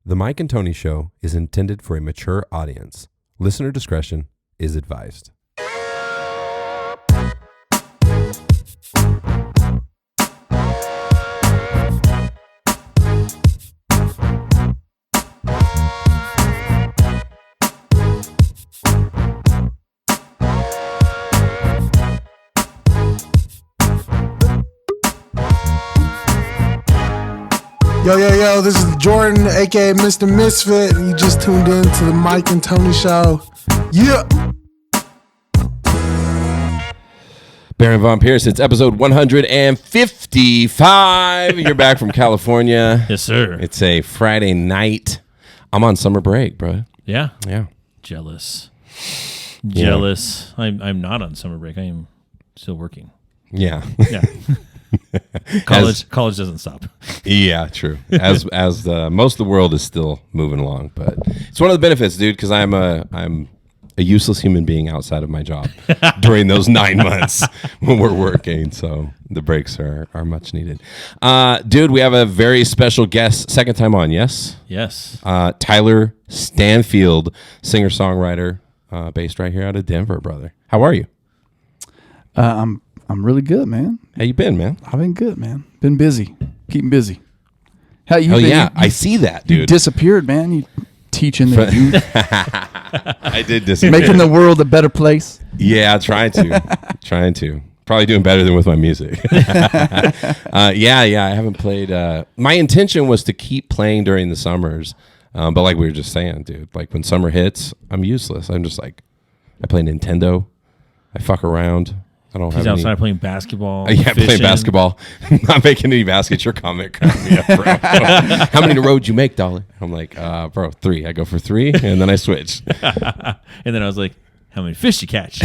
The Mike and Tony Show is intended for a mature audience. Listener discretion is advised. Yo, this is Jordan, aka Mr. Misfit, and you just tuned in to the Mike and Tony Show. Yeah. Baron Von Pierce, it's episode 155. You're back from California. Yes, sir. It's a Friday night. I'm on summer break, bro. Yeah? Yeah. Jealous. Yeah. I'm not on summer break. I am still working. Yeah. Yeah. College doesn't stop. Yeah, true. As most of the world is still moving along, but it's one of the benefits, dude, because I'm a useless human being outside of my job during those 9 months when we're working. So the breaks are much needed. Dude, we have a very special guest, second time on, yes? Yes. Tyler Stanfield, singer-songwriter, based right here out of Denver, brother. How are you? I'm really good, man. How you been, man? I've been good, man. Been busy. Keeping busy. How you been? Yeah, I see that, dude. You disappeared, man. You teaching the youth. I did disappear. Making the world a better place. Yeah, trying to. Probably doing better than with my music. I haven't played. My intention was to keep playing during the summers, but like we were just saying, dude, like when summer hits, I'm useless. I'm just like, I play Nintendo. I fuck around. I don't have He's outside any... playing basketball. Yeah, playing basketball. Not making any baskets. Your comment cracked me up, bro. How many in a row did you make, dollar? I'm like, bro, 3. I go for 3, and then I switch. And then I was like, how many fish you catch?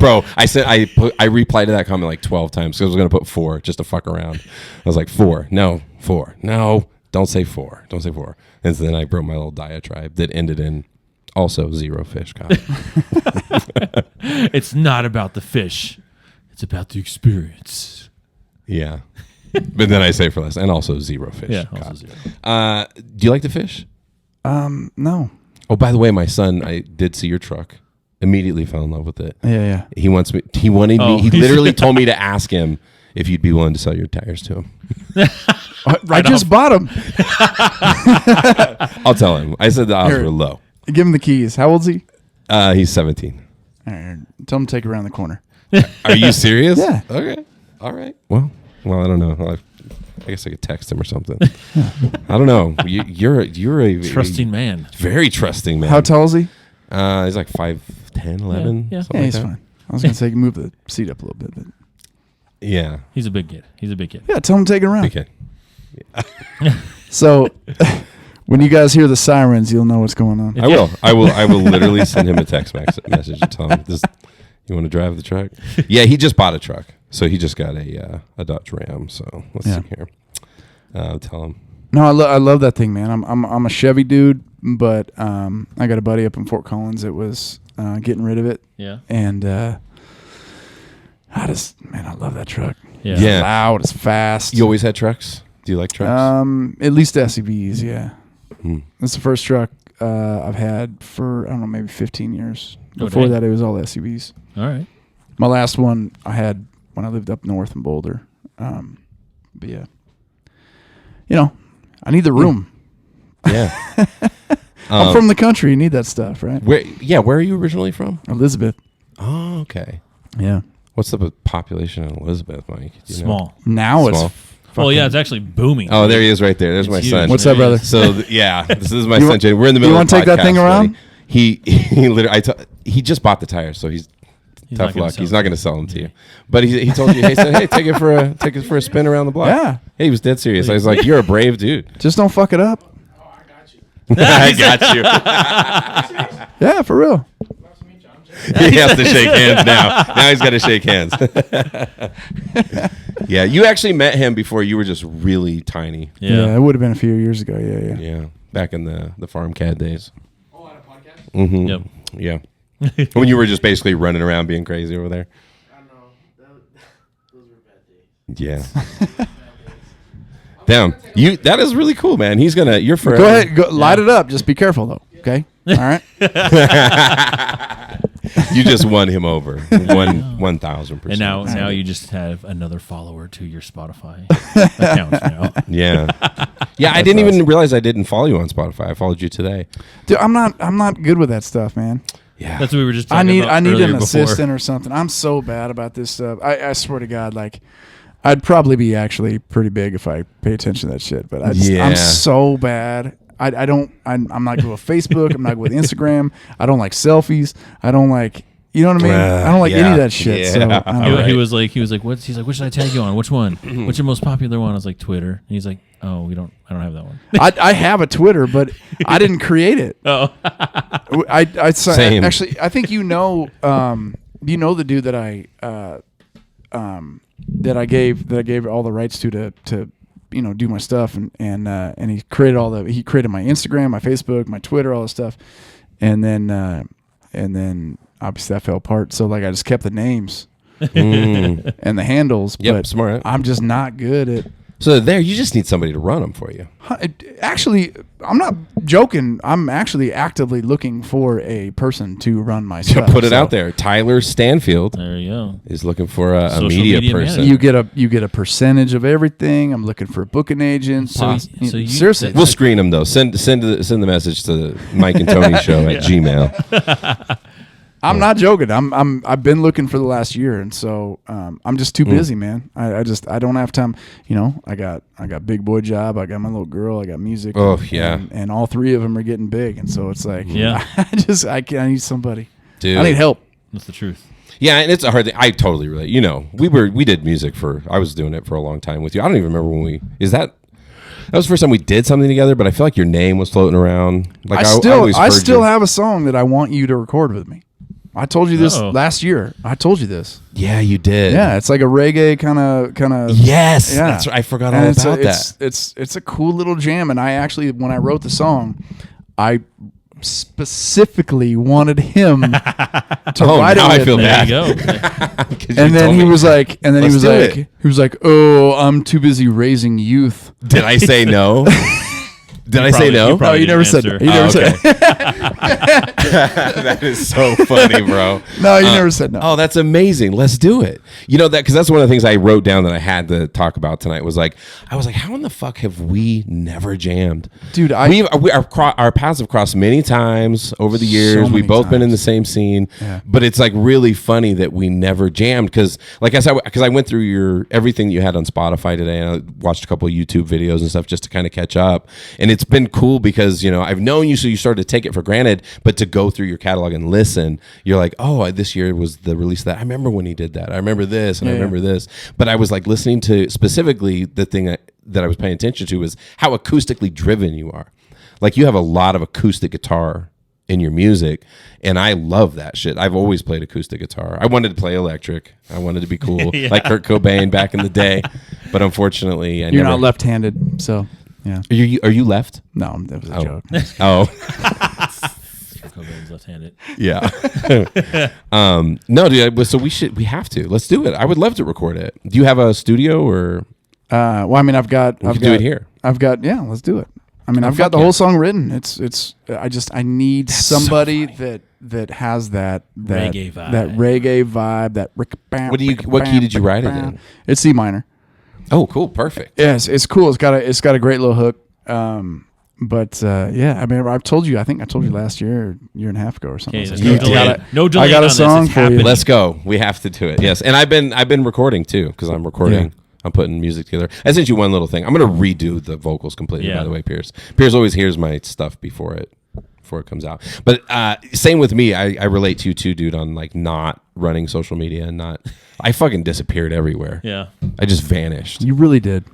Bro, I replied to that comment like 12 times because I was going to put 4 just to fuck around. I was like, 4. No, 4. No, don't say 4. Don't say 4. And so then I wrote my little diatribe that ended in also 0 fish caught. It's not about the fish. It's about the experience. Yeah. But then I say for less. And also 0 fish caught. Also 0. Do you like to fish? No. Oh, by the way, my son, I did see your truck. Immediately fell in love with it. Yeah. He wanted me. He literally told me to ask him if you'd be willing to sell your tires to him. I just bought them. I'll tell him. I said the odds were low. Give him the keys. How old's he? He's 17. All right. Tell him to take it around the corner. Are you serious? Yeah. Okay. All right. Well, I don't know. I guess I could text him or something. I don't know. You're a Trusting man. Very trusting man. How tall is he? He's like 5'10", 11. Yeah. Something Yeah, he's like that. fine. I was going to say move the seat up a little bit. But Yeah. He's a big kid. yeah, tell him to take it around. Okay. So when you guys hear the sirens, you'll know what's going on. I will literally send him a text message and tell him this. You want to drive the truck? Yeah, he just bought a truck, so he just got a Dodge Ram. So let's see here. Tell him. No, I love that thing, man. I'm a Chevy dude, but I got a buddy up in Fort Collins that was getting rid of it. Yeah. And I love that truck. Yeah. It's loud, it's fast. You always had trucks? Do you like trucks? At least SUVs, yeah. Hmm. That's the first truck I've had for, I don't know, maybe 15 years. Oh, Before dang. that, it was all SUVs. All right. My last one I had when I lived up north in Boulder. But yeah. I need the room. Yeah. I'm from the country. You need that stuff, right? Where are you originally from? Elizabeth. Oh, okay. Yeah. What's the population in Elizabeth, Mike? Do you know? Small. Now Small. it's Well, yeah, it's actually booming. Oh, there he is right there. There's my It's son. huge. What's up, brother? So, this is my You son, want- Jay. We're in the middle you of want the to take that podcast, thing around? buddy. He literally, he just bought the tires, so he's He's tough not gonna luck. sell He's it. not going to sell them to you. But he told you, he said, hey, take it for a spin around the block. Yeah. Hey, he was dead serious. I was like, you're a brave dude. just don't fuck it up. I got you. Yeah, for real. He has to shake hands now. Now he's got to shake hands. Yeah, you actually met him before you were just really tiny. Yeah. it would have been a few years ago. Yeah. Yeah, back in the farm cat days. Oh, on a podcast? Mm-hmm. Yep. Yeah. When you were just basically running around being crazy over there. I don't know. Those were bad days. Yeah. Bad days. Damn, that is really cool, man. You're forever. Go ahead, light it up. Just be careful though. Okay. All right. You just won him over 1,000%. And now you just have another follower to your Spotify account now. Yeah. Yeah, I didn't even realize I didn't follow you on Spotify. I followed you today. Dude, I'm not good with that stuff, man. Yeah. That's what we were just talking about. I need an before. assistant or something. I'm so bad about this stuff. I swear to God, like I'd probably be actually pretty big if I pay attention to that shit. But I'm so bad. I'm not good with Facebook. I'm not good with Instagram. I don't like selfies. I don't like, you know what I mean? I don't like any of that shit. Yeah. So I don't know. He was like, what should I tag you on? Which one? What's your most popular one? I was like, Twitter. And he's like, oh, I don't have that one. I have a Twitter, but I didn't create it. Oh, Same. Actually, I think you know the dude that I gave all the rights to do my stuff, and he created my Instagram, my Facebook, my Twitter, all this stuff, and then obviously that fell apart. So like I just kept the names and the handles. Yep, but smart. I'm just not good at. So you just need somebody to run them for you. Actually, I'm not joking. I'm actually actively looking for a person to run my stuff. Put it out there. Tyler Stanfield there you go. is looking for a Social media media person. manager. You get a percentage of everything. I'm looking for a booking agent. Seriously, We'll screen them though. Send the message to Mike and Tony Show at Gmail. I'm not joking. I've been looking for the last year, and so I'm just too busy, man. I don't have time. I got big boy job. I got my little girl. I got music. Oh yeah, and all three of them are getting big, and so it's like I need somebody. Dude, I need help. That's the truth. Yeah, and it's a hard thing. I totally relate. We did music I was doing it for a long time with you. I don't even remember when that was the first time we did something together, but I feel like your name was floating around. Like I still have a song that I want you to record with me. I told you this last year. I told you this. Yeah, you did. Yeah, it's like a reggae kind of. Yes, yeah. that's right. I forgot all about that. It's a cool little jam, and I actually, when I wrote the song, I specifically wanted him to write it with I feel me. bad. There you go. And then he was like, "Oh, I'm too busy raising youth." Did I say no? Did I say no? No, you never said that. You never said That is so funny, bro. No, you never said no. Oh, that's amazing. Let's do it. Because that's one of the things I wrote down that I had to talk about tonight was like, I was like, how in the fuck have we never jammed? Dude, our paths have crossed many times over the years. We've both been in the same scene, but it's like really funny that we never jammed because like I said, because I went through everything that you had on Spotify today and I watched a couple of YouTube videos and stuff just to kind of catch up. And it's been cool because, I've known you, so you started to take it for granted, but to go through your catalog and listen, you're like, oh, this year was the release of that. I remember when he did that. I remember this and I remember this. But I was like listening to specifically the thing that I was paying attention to was how acoustically driven you are. Like you have a lot of acoustic guitar in your music, and I love that shit. I've always played acoustic guitar. I wanted to play electric. I wanted to be cool, like Kurt Cobain back in the day. But unfortunately, you're not left-handed, so... Yeah. Are you left? No, that was a joke. Oh. Cobain's left-handed. Yeah. No, dude. So we have to. Let's do it. I would love to record it. Do you have a studio or? Well, I mean, I've got do it here. Let's do it. I mean, I've got the whole song written. I need somebody that has that reggae vibe. That reggae vibe. That what key did you write it in? It's C minor. Oh, cool, perfect. Yes, it's cool. It's got a great little hook. But I mean, I told you last year and a half ago or something. Okay, no delay. I got a song for you. Let's go. We have to do it. Yes, and I've been recording too because I'm recording. Yeah. I'm putting music together. I sent you one little thing. I'm gonna redo the vocals completely. By the way, Pierce always hears my stuff before it comes out. But same with me. I relate to you too, dude. On like not running social media and not. I fucking disappeared everywhere. Yeah, I just vanished. You really did.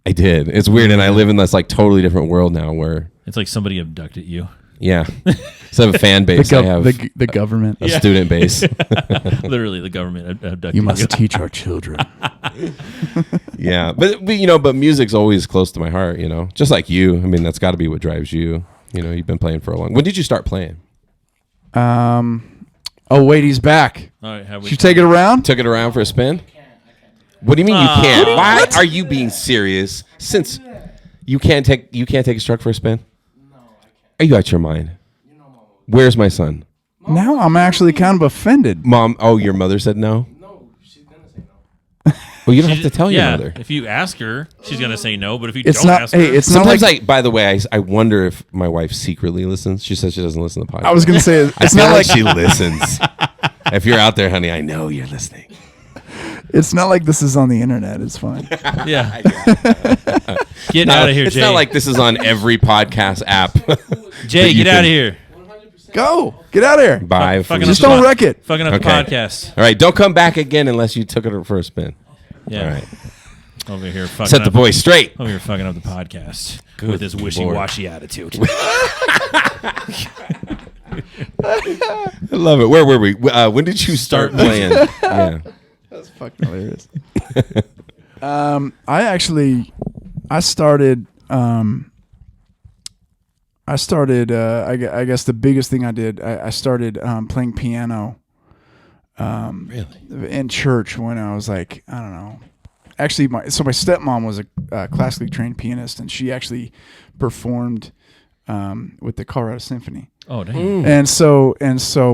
I did. It's weird, and I live in this like totally different world now where it's like somebody abducted you. Yeah, so I have a fan base. I have the government, a student base. Literally, the government abducted you. Must teach our children. Yeah, but but music's always close to my heart. Just like you. I mean, that's got to be what drives you. You've been playing for a long. When did you start playing? Oh wait, he's back. All right, Should you take it around? Took it around for a spin. What do you mean you can't? Why are you being serious? Since you can't take a truck for a spin? No, I can't. Are you out your mind? Where's my son? Now I'm actually kind of offended. Mom, your mother said no? No, she's gonna say no. Well, you don't have to tell your mother. If you ask her, she's gonna say no. But if you It's don't not. ask her, Hey, it's Sometimes, not like. by the way, I wonder if my wife secretly listens. She says she doesn't listen to the podcast. I was gonna say I it's feel not like like she listens. If you're out there, honey, I know you're listening. it's not like this is on the internet. It's fine. yeah. Get out of here, It's Jay. not like this is on every podcast app. Jay, get out of here. Go. Get out of here. Bye. Fucking Just up the don't wreck it. Fucking up the Okay. podcast. All right, don't come back again unless you took it for a spin. Yeah. All right. Over here, fucking Set the up. boy straight. Over here, fucking up the podcast with this wishy-washy attitude. I love it. Where were we? When did you start playing? Yeah. That's fucking hilarious. I started. I guess the biggest thing I did. I started playing piano. Really? In church when I was like, I don't know. Actually, my stepmom was a classically trained pianist, and she actually performed with the Colorado Symphony. Oh, dang. And so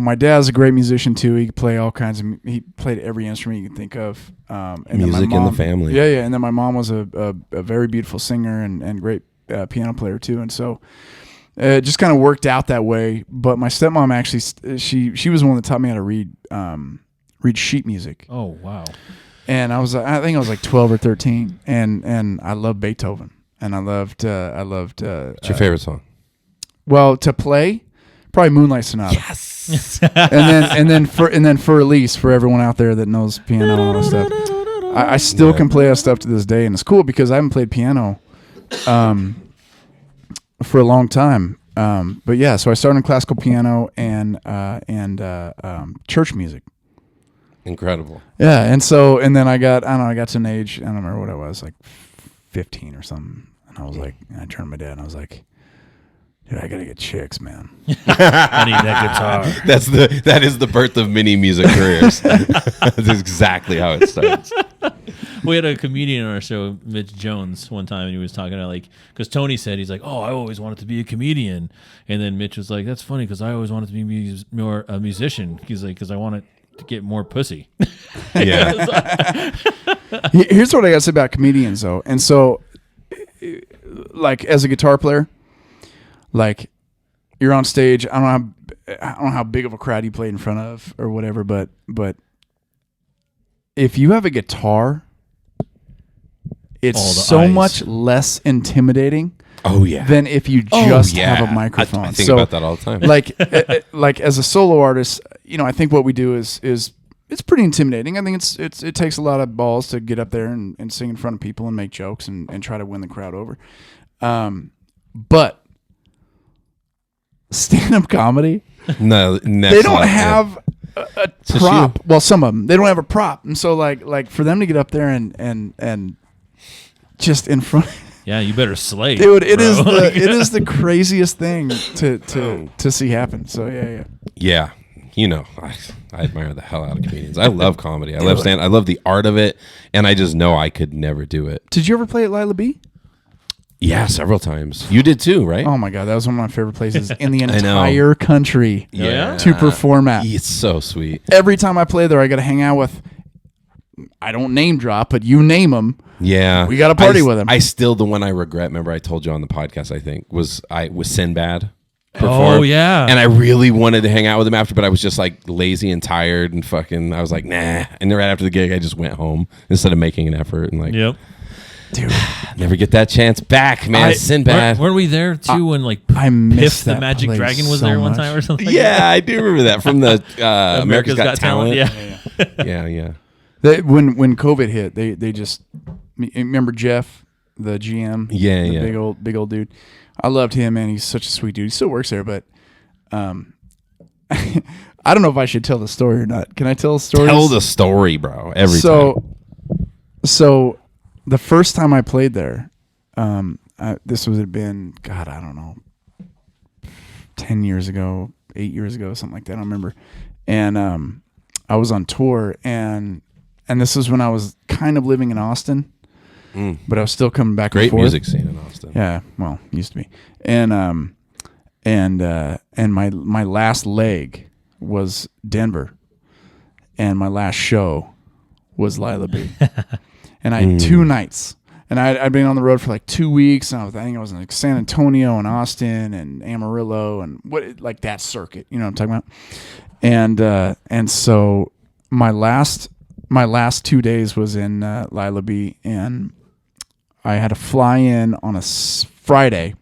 my dad's a great musician too. He could play all kinds of. He played every instrument you can think of. And then my Music in the family. Yeah, yeah. And then my mom was a very beautiful singer and great piano player too. And so it just kind of worked out that way. But my stepmom actually, she was the one that taught me how to read sheet music. Oh, wow. And I think I was like 12 or 13, and I loved Beethoven, and I loved. What's your favorite song? Well, to play, probably Moonlight Sonata. Yes. and then for release for everyone out there that knows piano and all that stuff. I still can play that stuff to this day, and it's cool because I haven't played piano for a long time. But yeah, so I started in classical piano and church music. Incredible. Yeah, and then I got to an age, I don't remember what I was, like 15 or something, and I was like, I turned to my dad and I was like, dude, I gotta get chicks, man. I need that guitar. That is the birth of many music careers. That's exactly how it starts. We had a comedian on our show, Mitch Jones, one time, and he was talking about because Tony said, he's like, oh, I always wanted to be a comedian. And then Mitch was like, that's funny because I always wanted to be more a musician. He's like, because I wanted to get more pussy. Yeah. Here's what I gotta say about comedians though. And so, like as a guitar player, like you're on stage, I don't know how big of a crowd you played in front of or whatever, but if you have a guitar, it's so eyes. much less intimidating Oh yeah. than if you just have a microphone. I think So, about that all the time. like as a solo artist, I think what we do is it's pretty intimidating. I think it takes a lot of balls to get up there and sing in front of people and make jokes and try to win the crowd over. But stand-up comedy, No, they don't have a prop. Well, some of them, they don't have a prop. And so like for them to get up there and just in front, Yeah, you better slay, dude, it bro. is the craziest thing to see happen. So yeah. Yeah. I admire the hell out of comedians. I love comedy. I love the art of it, and I just know I could never do it. Did you ever play at Lila B? Yeah, several times. You did too, right? Oh my God, that was one of my favorite places in the know. entire country Yeah? to perform at. It's so sweet. Every time I play there, I got to hang out with, I don't name drop, but you name them. Yeah. We gotta party with him. The one I regret, remember I told you on the podcast, I think, was Sinbad. Oh, yeah. And I really wanted to hang out with him after, but I was just like lazy and tired and fucking, I was like, nah. And then right after the gig, I just went home instead of making an effort and like, Yep. Dude, never get that chance back, man. Sinbad. Weren't we there too when I missed Piff the that Magic place Dragon was so there one much. time or something? Yeah, I do remember that from the America's Got Talent. Yeah. Yeah. when COVID hit, they just, remember Jeff, the GM? Yeah, the yeah. Big old dude. I loved him, man. He's such a sweet dude. He still works there, but I don't know if I should tell the story or not. Can I tell the story? Tell the story, bro. Every time. So the first time I played there, this would have been, God, I don't know, 10 years ago, 8 years ago, something like that. I don't remember. And I was on tour, and this was when I was kind of living in Austin, but I was still coming back and Great forth. music scene in Austin. Yeah, well, used to be. And my last leg was Denver, and my last show was Lila B. And I had 2 nights, and I'd been on the road for like 2 weeks, and I think I was in like San Antonio and Austin and Amarillo and like that circuit, you know what I'm talking about? And so my last 2 days was in Lila B, and I had to fly in on a Friday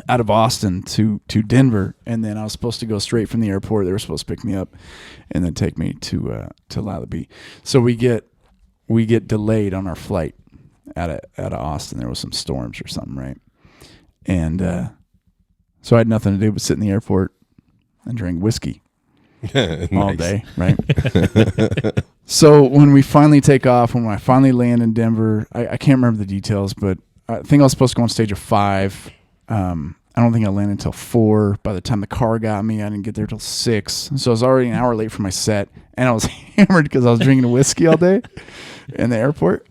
out of Austin to Denver, and then I was supposed to go straight from the airport. They were supposed to pick me up and then take me to Lila B. So we get delayed on our flight out of Austin. There was some storms or something, right? And so I had nothing to do but sit in the airport and drink whiskey all day, right? So when we finally take off, when I finally land in Denver, I can't remember the details, but I think I was supposed to go on stage at 5. I don't think I landed until 4. By the time the car got me, I didn't get there till 6. So I was already an hour late for my set, and I was hammered because I was drinking whiskey all day in the airport.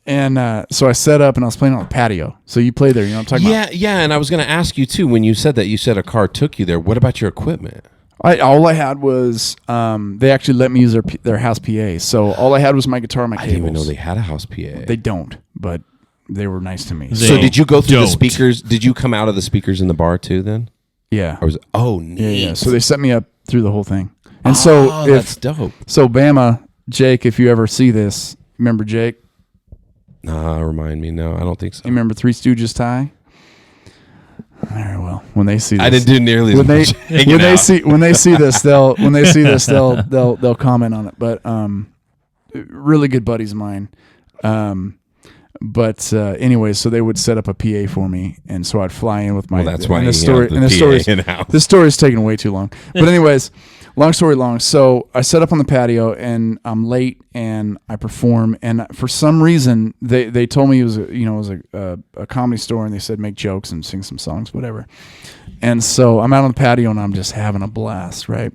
And so I set up, and I was playing on the patio. So you play there, you know what I'm talking about? Yeah, and I was going to ask you, too, when you said that, you said a car took you there. What about your equipment? All I had was they actually let me use their house PA. So all I had was my guitar and my cables. I didn't even know they had a house PA. They don't, but they were nice to me. So did you go through the speakers? Did you come out of the speakers in the bar too then? Yeah. Or was it, neat. Yeah. So they set me up through the whole thing. And so that's dope. So Bama, Jake, if you ever see this, remember Jake? Remind me. No, I don't think so. You remember Three Stooges Ty? All right, well, when they see this, I didn't do nearly as much. When they see this, they'll comment on it. But really good buddies of mine. But anyway, so they would set up a PA for me, and so I'd fly in with my. Well, that's why the story's taking way too long. But anyways, long story long. So I set up on the patio, and I'm late, and I perform, and for some reason they told me it was a comedy store, and they said make jokes and sing some songs, whatever. And so I'm out on the patio, and I'm just having a blast, right?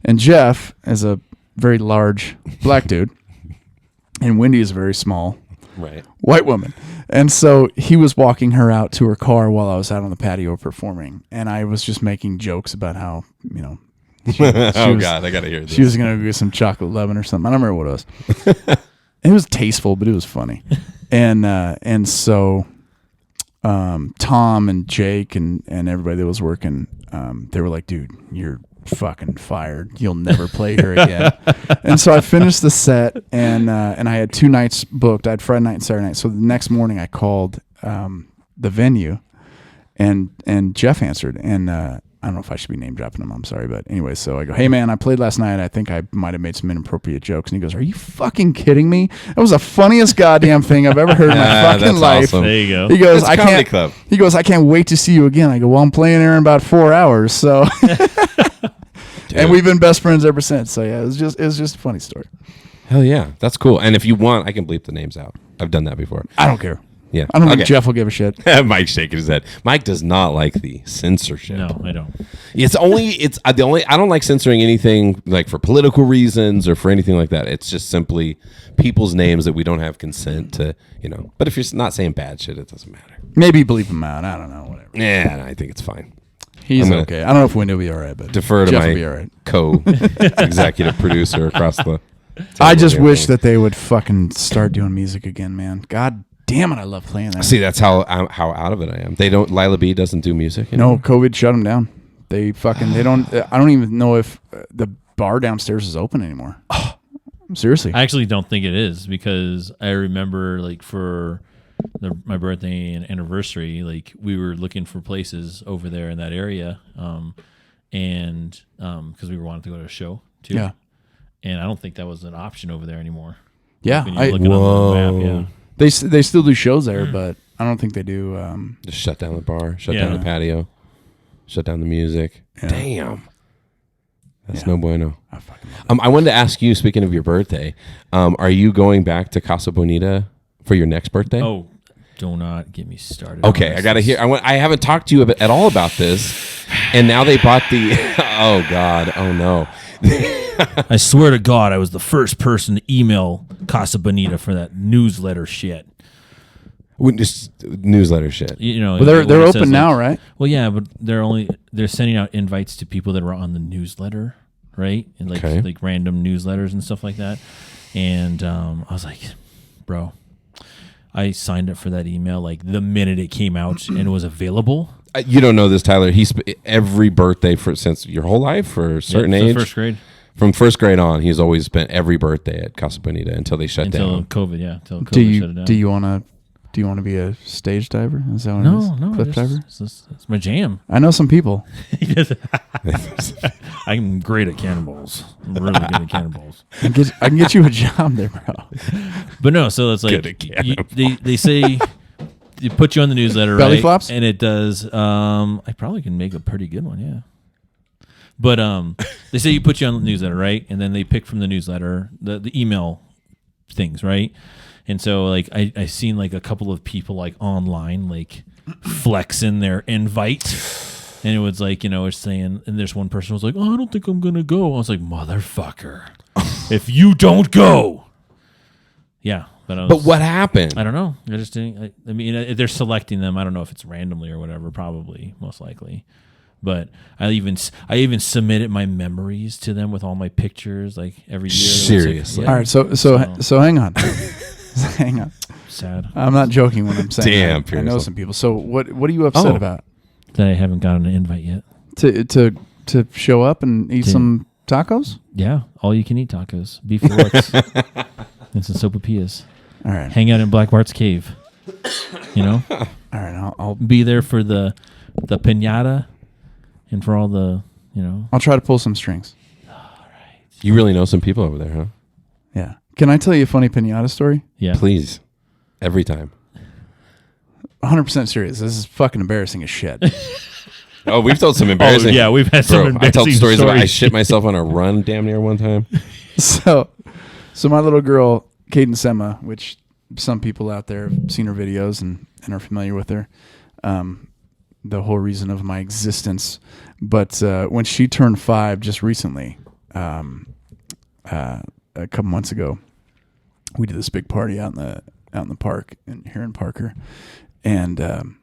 And Jeff is a very large black dude, and Wendy is very small. Right. White woman. And so he was walking her out to her car while I was out on the patio performing. And I was just making jokes about how, God, I got to hear this. She was going to get some chocolate lovin' or something. I don't remember what it was. It was tasteful, but it was funny. And so Tom and Jake and everybody that was working, they were like, dude, you're fucking fired. You'll never play her again. And so I finished the set, and I had 2 nights booked. I had Friday night and Saturday night. So the next morning I called the venue, and Jeff answered. And I don't know if I should be name dropping him. I'm sorry, but anyway. So I go, hey man, I played last night. I think I might have made some inappropriate jokes. And he goes, are you fucking kidding me? That was the funniest goddamn thing I've ever heard in my fucking life. Awesome. There you go. He goes, It's Comedy Club. He goes, I can't wait to see you again. I go, well, I'm playing there in about 4 hours. So. And we've been best friends ever since. So yeah, it was just a funny story. Hell yeah, that's cool. And if you want, I can bleep the names out. I've done that before. I don't care. Yeah, I don't think Jeff will give a shit. Mike's shaking his head. Mike does not like the censorship. No, I don't. I don't like censoring anything like for political reasons or for anything like that. It's just simply people's names that we don't have consent to, But if you're not saying bad shit, it doesn't matter. Maybe bleep him out. I don't know. Whatever. Yeah, I think it's fine. He's okay. I don't know if Wendy will be all right, but defer to Jeff my will be all right. co-executive producer across the. I just wish that they would fucking start doing music again, man. God damn it, I love playing that. See, that's how out of it I am. They don't. Lila B doesn't do music anymore. No, COVID shut them down. They don't. I don't even know if the bar downstairs is open anymore. Seriously, I actually don't think it is, because I remember like for my birthday and anniversary, like we were looking for places over there in that area, and because we wanted to go to a show too. Yeah, and I don't think that was an option over there anymore. Yeah, when you're looking on the map, yeah. They still do shows there, but I don't think they do. Just shut down the bar, shut down the patio, shut down the music. Yeah. Damn. That's no bueno. I fucking love that. I wanted to ask you, speaking of your birthday, are you going back to Casa Bonita for your next birthday? Oh, do not get me started. Okay, I got to hear. I haven't talked to you at all about this, and now they bought the. Oh God! Oh no! I swear to God, I was the first person to email Casa Bonita for that newsletter shit. Just newsletter shit. You know, Well, they're open now, right? Well, yeah, but they're sending out invites to people that were on the newsletter, right? And like random newsletters and stuff like that. And I was like, bro, I signed up for that email like the minute it came out and it was available. You don't know this, Tyler. Every birthday since your whole life for a certain age. First grade. From first grade on, he's always spent every birthday at Casa Bonita until they shut down. Until COVID, yeah. Until COVID shut it down. Do you want to be a stage diver? Is that what it is? No. Cliff diver? It's my jam. I know some people. I'm great at cannonballs. I'm really good at cannonballs. I can get you a job there, bro. But no, so it's like they say you put you on the newsletter, belly right? flops, and it does. I probably can make a pretty good one, yeah. But they say you put you on the newsletter, right? And then they pick from the newsletter the email things, right? And so like I seen like a couple of people like online like flexing their invite, and it was like, you know, it's saying, and there's one person who was like, oh, I don't think I'm gonna go. I was like, motherfucker, if you don't go, yeah. But what happened? I don't know. I just didn't. I mean, they're selecting them. I don't know if it's randomly or whatever. Probably, most likely. But I even submitted my memories to them with all my pictures, like every year. Seriously. All right. So hang on. Hang on. Sad. I'm not joking when I'm saying Damn, that. I know some people. So what are you upset about? That I haven't gotten an invite yet. To show up and eat some tacos? Yeah, all you can eat tacos, beef fillets, and some sopapillas. All right. Hang out in Black Bart's cave. You know. All right. I'll be there for the piñata, and for all the, you know. I'll try to pull some strings. All right. You really know some people over there, huh? Yeah. Can I tell you a funny piñata story? Yeah. Please. Every time. 100% serious. This is fucking embarrassing as shit. Oh, we've told some embarrassing. Yeah, we've had some embarrassing I told stories about I shit myself on a run damn near one time. So my little girl, Kaden Sema, which some people out there have seen her videos and are familiar with her, the whole reason of my existence. But when she turned 5 just recently, a couple months ago, we did this big party out in the park here in Parker, and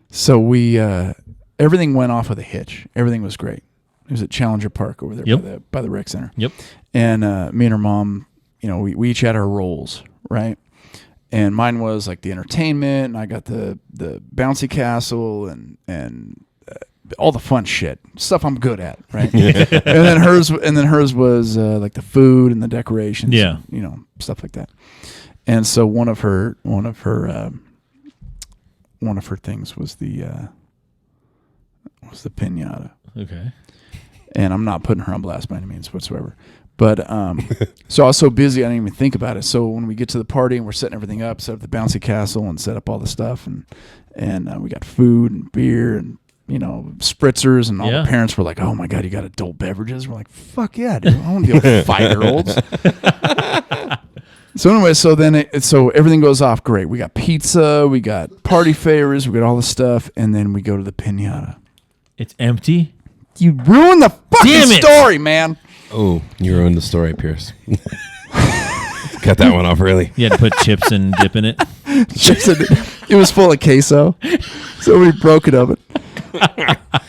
so we everything went off with a hitch. Everything was great. It was at Challenger Park over there by the rec center. Yep. And me and her mom, you know, we each had our roles, right? And mine was like the entertainment, and I got the bouncy castle and all the fun shit, stuff I'm good at, right? and then hers was like the food and the decorations, yeah, you know, stuff like that. And so one of her things was the piñata. Okay. And I'm not putting her on blast by any means whatsoever. But so I was so busy I didn't even think about it. So when we get to the party and we're setting everything up, set up the bouncy castle and set up all the stuff, and we got food and beer and, you know, spritzers, and all the parents were like, "Oh my God, you got adult beverages?" We're like, "Fuck yeah, dude! I want to be like 5-year-olds." So anyway, so everything goes off great. We got pizza, we got party favors, we got all the stuff, and then we go to the piñata. It's empty. You ruined the fucking story, man. Oh, you ruined the story, Pierce. Cut that one off early. You had to put chips and dip in it. It was full of queso. Somebody broke it open.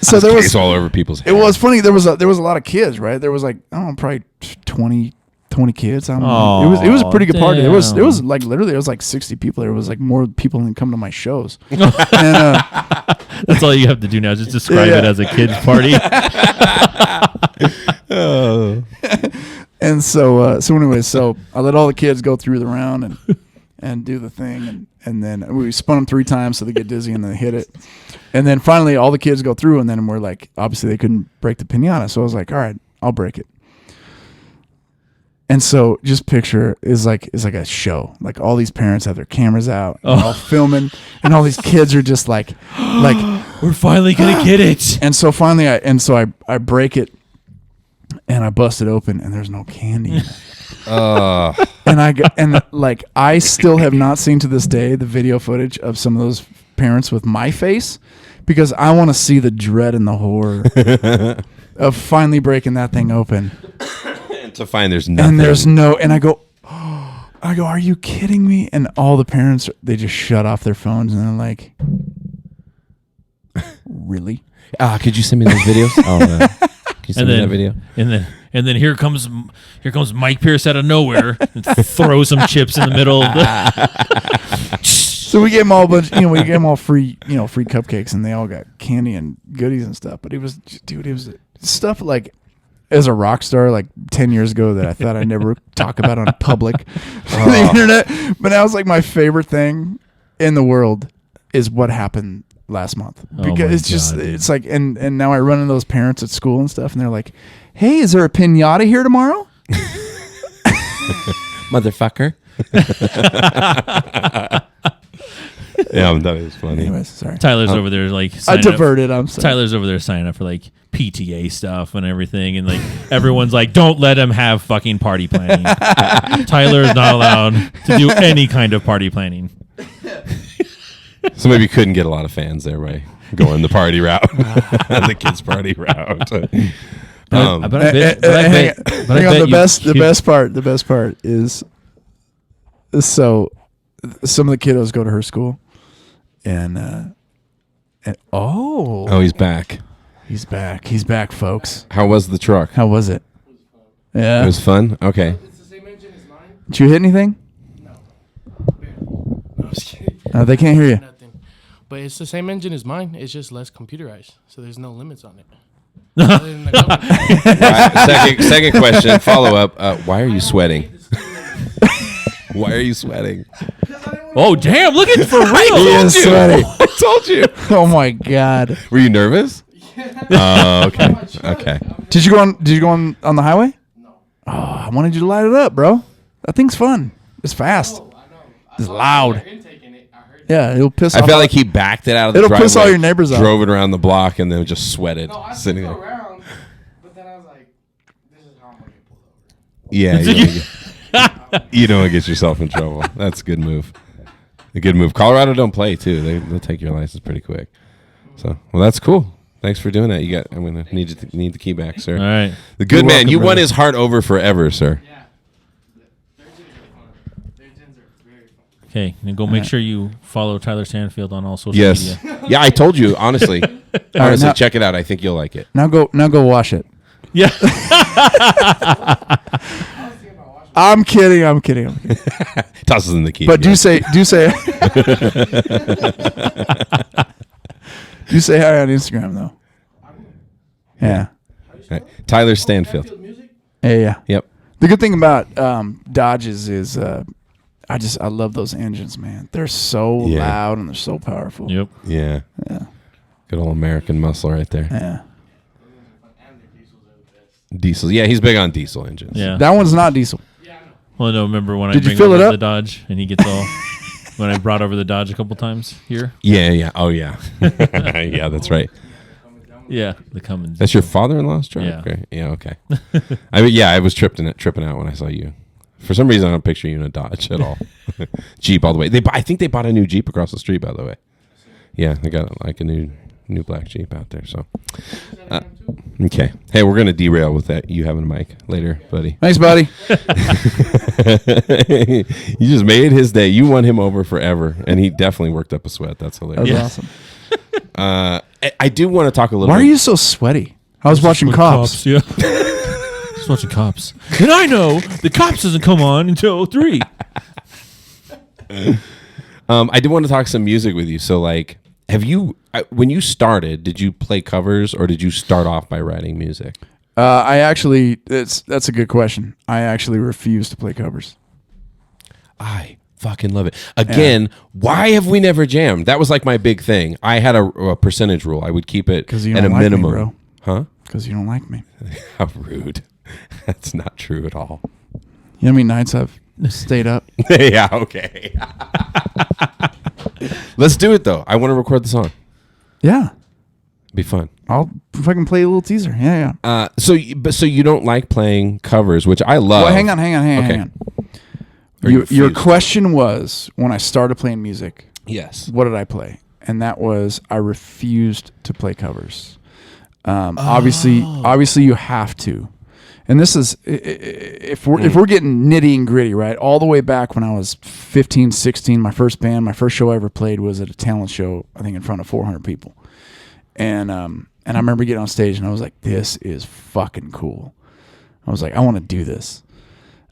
So there was all over people's head. It was funny. There was a lot of kids, right? There was like, I don't know, probably 20 kids. I don't know. It was a pretty good party. It was like literally, it was like 60 people. There was like more people than come to my shows. And, that's all you have to do now. Just describe it as a kids party. Oh. And so anyway, so I let all the kids go through the round and do the thing, and then we spun them 3 times so they get dizzy and then they hit it, and then finally all the kids go through, and then we're like, obviously they couldn't break the piñata, so I was like, all right, I'll break it. And so just picture is like a show. Like all these parents have their cameras out, and all filming, and all these kids are just like we're finally gonna get it. And so finally I break it, and I bust it open, and there's no candy in it. And I still have not seen to this day the video footage of some of those parents with my face, because I want to see the dread and the horror of finally breaking that thing open. And to find there's nothing. And and I go, are you kidding me? And all the parents, they just shut off their phones and they're like, really? Could you send me those videos? Can you send me that video? And then here comes Mike Pierce out of nowhere and throws some chips in the middle of the So we gave them all a bunch, we gave them all free cupcakes, and they all got candy and goodies and stuff. But it was stuff like, as a rock star, like 10 years ago, that I thought I'd never talk about on public the internet. But now it's like my favorite thing in the world is what happened last month, because it's like, and now I run into those parents at school and stuff, and they're like, "Hey, is there a piñata here tomorrow?" Motherfucker. Yeah, that is funny. Anyways, sorry. Tyler's over there like I diverted. I'm sorry. Tyler's over there signing up for like PTA stuff and everything, and like everyone's like, "Don't let him have fucking party planning." Tyler is not allowed to do any kind of party planning. So maybe you couldn't get a lot of fans there by going the party route, the kids' party route. The best part is, so some of the kiddos go to her school, and he's back. He's back, folks. How was the truck? How was it? Yeah, it was fun. Okay. It's the same engine as mine. Did you hit anything? No. I'm just kidding. They can't hear you. Nothing. But it's the same engine as mine. It's just less computerized, so there's no limits on it. Second question, follow up. Why are you sweating? Why are you sweating? Oh damn! Look at for real. He is sweaty. I told you. Oh my god. Were you nervous? Oh, okay. Okay. Did you go on the highway? No. Oh, I wanted you to light it up, bro. That thing's fun. It's fast. It's loud. Yeah, it'll piss off. I felt like he backed it out of the driveway. It'll piss all your neighbors off. Drove it around the block and then just sweated sitting there. Around, but then I was like, this is how I'm going to get pulled over. Yeah, you don't want to get yourself in trouble. That's a good move. A good move. Colorado don't play too. They'll take your license pretty quick. So, well, that's cool. Thanks for doing that. I'm gonna need the key back, sir. All right. The good man. Welcome, you won his heart over forever, sir. Yeah. Their gyms are fun. Their gyms are very fun. Okay, and go make sure you follow Tyler Stanfield on all social yes. media. Yeah, I told you honestly. Honestly, check it out. I think you'll like it. Now go wash it. Yeah. I'm kidding. Tosses in the key. But do say do say hi on Instagram though. Yeah. Right. Tyler Stanfield. Yeah. Yep. The good thing about Dodges is I love those engines, man. They're so loud and they're so powerful. Yep. Yeah. Good old American muscle right there. Yeah. Diesel. Yeah, he's big on diesel engines. Yeah. That one's not diesel. Well, no, remember when Did I you bring fill it over up? the Dodge and he gets all when I brought over the Dodge a couple times here. Yeah. Oh, yeah. Yeah, that's right. Yeah, the Cummins. That's your father-in-law's truck? Yeah. Okay. Yeah, okay. I was tripping out when I saw you. For some reason, I don't picture you in a Dodge at all. Jeep all the way. I think they bought a new Jeep across the street, by the way. Yeah, they got like a new black Jeep out there. So, okay. Hey, we're gonna derail with that. You having a mic later, buddy? Thanks, buddy. You just made his day. You won him over forever, and he definitely worked up a sweat. That's hilarious. That was awesome. I do want to talk a little. Why bit. are you so sweaty? I was watching Cops. Yeah. Just watching Cops. And I know the Cops doesn't come on until 3. I did want to talk some music with you. So, like, have you, when you started, did you play covers or did you start off by writing music? That's a good question. I actually refuse to play covers. I fucking love it. Again, why have we never jammed? That was like my big thing. I had a percentage rule. I would keep it Because you at don't a like minimum. me, bro. Huh? Because you don't like me. How rude. That's not true at all. You know how many nights I've stayed up? Yeah, okay. Let's do it, though. I want to record the song. Yeah. Be fun. I'll fucking play a little teaser. Yeah. So you don't like playing covers, which I love. Well, hang on. Or Your question was, when I started playing music, yes. what did I play? And that was, I refused to play covers. Obviously you have to. And this is, if we're getting nitty and gritty, right? All the way back when I was 15, 16, my first show I ever played was at a talent show, I think in front of 400 people. And I remember getting on stage and I was like, this is fucking cool. I was like, I want to do this.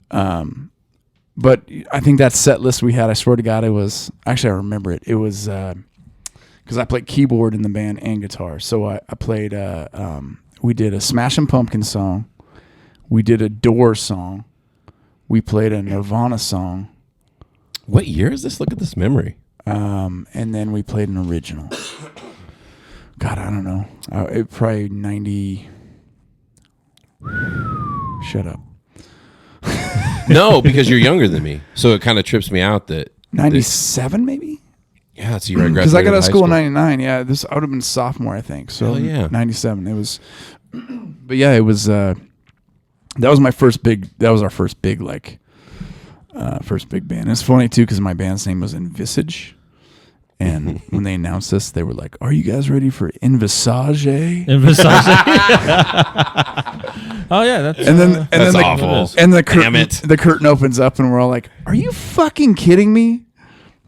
But I think that set list we had, I swear to God, I remember it. It was, because I played keyboard in the band and guitar. So I played, we did a Smashing Pumpkins song. We did a Doors song. We played a Nirvana song. What year is this? Look at this memory. And then we played an original. God, I don't know. It probably 90. Shut up. No, because you're younger than me. So it kind of trips me out that 97 maybe? Yeah, it's a year I graduated. Because I got out of school in 99. Yeah, I would have been sophomore, I think. So yeah. 97. It was, but yeah, it was, that was our first big band. It's funny too because my band's name was Envisage, and when they announced this, they were like, "Are you guys ready for Envisage?" Envisage. Oh yeah, that's that's awful. And the curtain opens up, and we're all like, "Are you fucking kidding me?"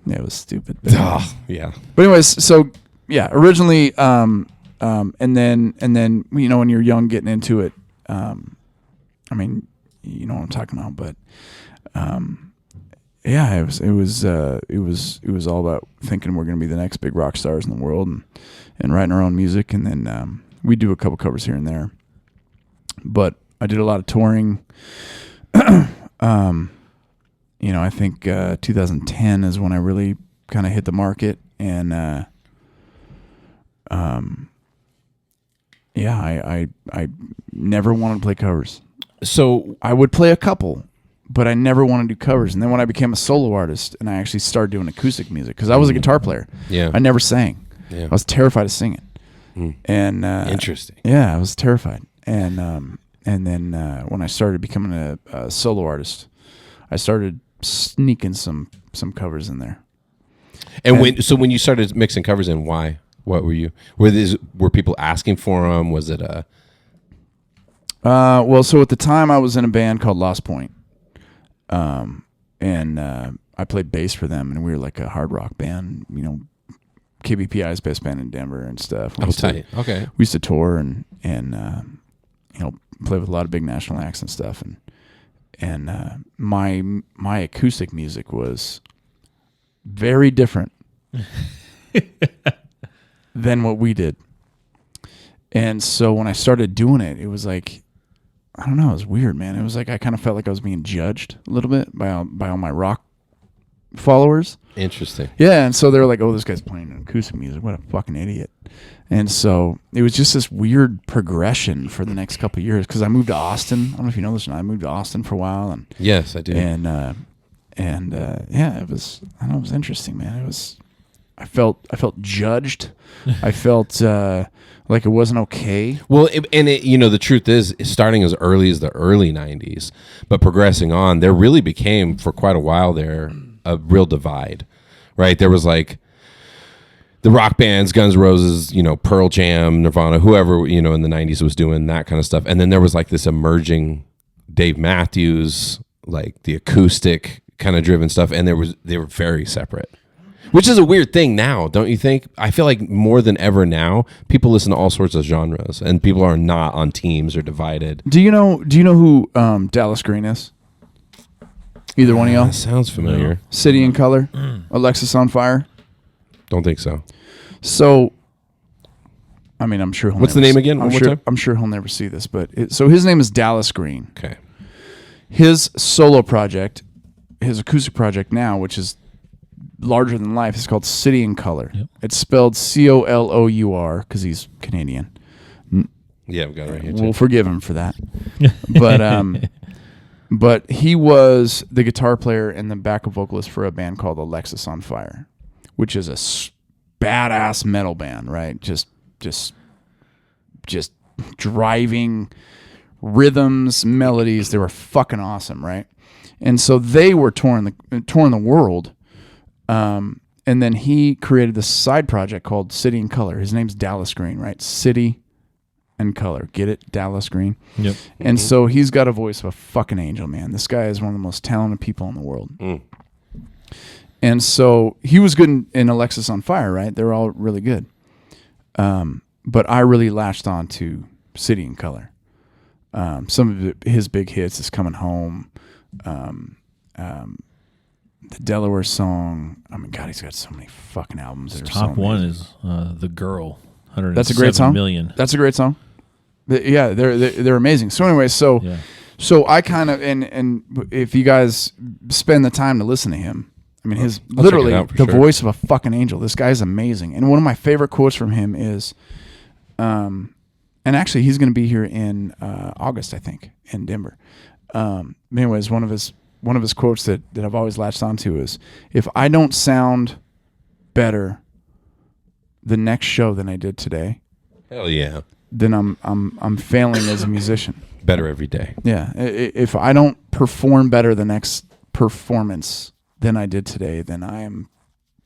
Yeah, it was stupid. Oh, yeah. But anyways, so yeah, originally, and then when you're young, getting into it. I mean, you know what I'm talking about, but yeah, it was all about thinking we're going to be the next big rock stars in the world and writing our own music, and then we do a couple covers here and there. But I did a lot of touring. I think 2010 is when I really kind of hit the market, and I never wanted to play covers. So I would play a couple, but I never wanted to do covers. And then when I became a solo artist and I actually started doing acoustic music, because I was a guitar player, I never sang. I was terrified of singing. And interesting. Yeah, I was terrified. And then when I started becoming a solo artist, I started sneaking some covers in there. And when you started mixing covers in, why? What were you? Were people asking for them? Was it a? So at the time I was in a band called Lost Point, and I played bass for them, and we were like a hard rock band, KBPI's best band in Denver and stuff. Tight. Okay. We used to tour and play with a lot of big national acts and stuff, and my acoustic music was very different than what we did. And so when I started doing it, it was like, I don't know, it was weird, man. It was like I kind of felt like I was being judged a little bit by all my rock followers. Interesting. Yeah, and so they were like, "Oh, this guy's playing acoustic music. What a fucking idiot!" And so it was just this weird progression for the next couple of years because I moved to Austin. I don't know if you know this, or not. I moved to Austin for a while, and yes, I do. And yeah, it was. I don't know, it was interesting, man. It was. I felt judged. I felt like it wasn't okay. Well, the truth is, starting as early as the early 90s, but progressing on, there really became, for quite a while there, a real divide, right? There was like the rock bands, Guns N' Roses, Pearl Jam, Nirvana, whoever, in the 90s was doing that kind of stuff. And then there was like this emerging Dave Matthews, like the acoustic kind of driven stuff. And they were very separate. Which is a weird thing now, don't you think? I feel like more than ever now, people listen to all sorts of genres, and people are not on teams or divided. Do you know who Dallas Green is? Either one of y'all? That sounds familiar. No. City in Color, Alexis on Fire. Don't think so. So, I mean, I'm sure. What's the name again? I'm sure he'll never see this, but so his name is Dallas Green. Okay. His solo project, his acoustic project now, which is larger than life, is called City in Color. Yep. It's spelled COLOUR because he's Canadian. Yeah, we got it right here. We'll forgive him for that. But he was the guitar player and the backup vocalist for a band called Alexis on Fire, which is a badass metal band, right? Just driving rhythms, melodies. They were fucking awesome, right? And so they were touring the world. And then he created this side project called City in Color. His name's Dallas Green, right? City and color. Get it? Dallas Green. Yep. And so he's got a voice of a fucking angel, man. This guy is one of the most talented people in the world. And so he was good in Alexis on Fire, right? They're all really good. But I really latched on to City and Color. Some of his big hits is Coming Home. The Delaware Song. I mean, God, he's got so many fucking albums. That are Top so one is The Girl. That's a great song. Million. That's a great song. Yeah, they're amazing. So anyway, so I kind of and if you guys spend the time to listen to him, I mean, his literally the voice of a fucking angel. This guy's amazing. And one of my favorite quotes from him is, and actually he's going to be here in August, I think, in Denver. Anyways, one of his quotes that I've always latched onto is, "If I don't sound better the next show than I did today, hell yeah, then I'm failing as a musician. Better every day. Yeah, if I don't perform better the next performance than I did today, then I am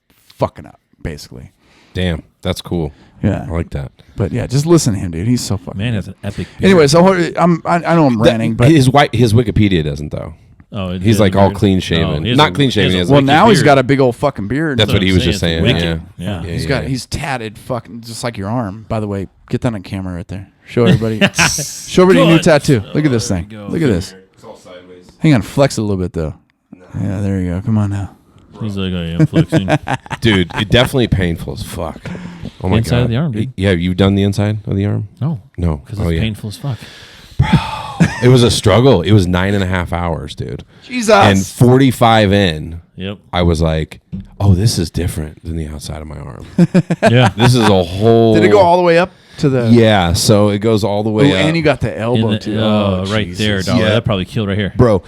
fucking up, basically." Damn, that's cool. Yeah, I like that. But yeah, just listen to him, dude. He's so fucking Man, good. that's an epic. Anyway, so I know I'm ranting, but his Wikipedia doesn't though. Oh, he's like all clean shaven. Not clean shaven. Well, now he's got a big old fucking beard. That's what he was just saying. Yeah. He's tatted, fucking just like your arm. By the way, get that on camera right there. Show everybody. Show everybody a new tattoo. Look at this thing. Look at this. It's all sideways. Hang on, flex it a little bit though. Yeah, there you go. Come on now. He's like, I am flexing. Dude, it definitely painful as fuck. Oh my Inside god. of the arm, dude. Yeah, you've done the inside of the arm? No, No. because it's painful as fuck. It was a struggle. It was 9.5 hours, dude. Jesus. And 45 in, Yep. I was like, oh, this is different than the outside of my arm. Yeah. This is a whole... Did it go all the way up to the... Yeah, so it goes all the way up. And you got the elbow too. Right Jesus. there, dog. Yeah. That probably killed right here. Bro,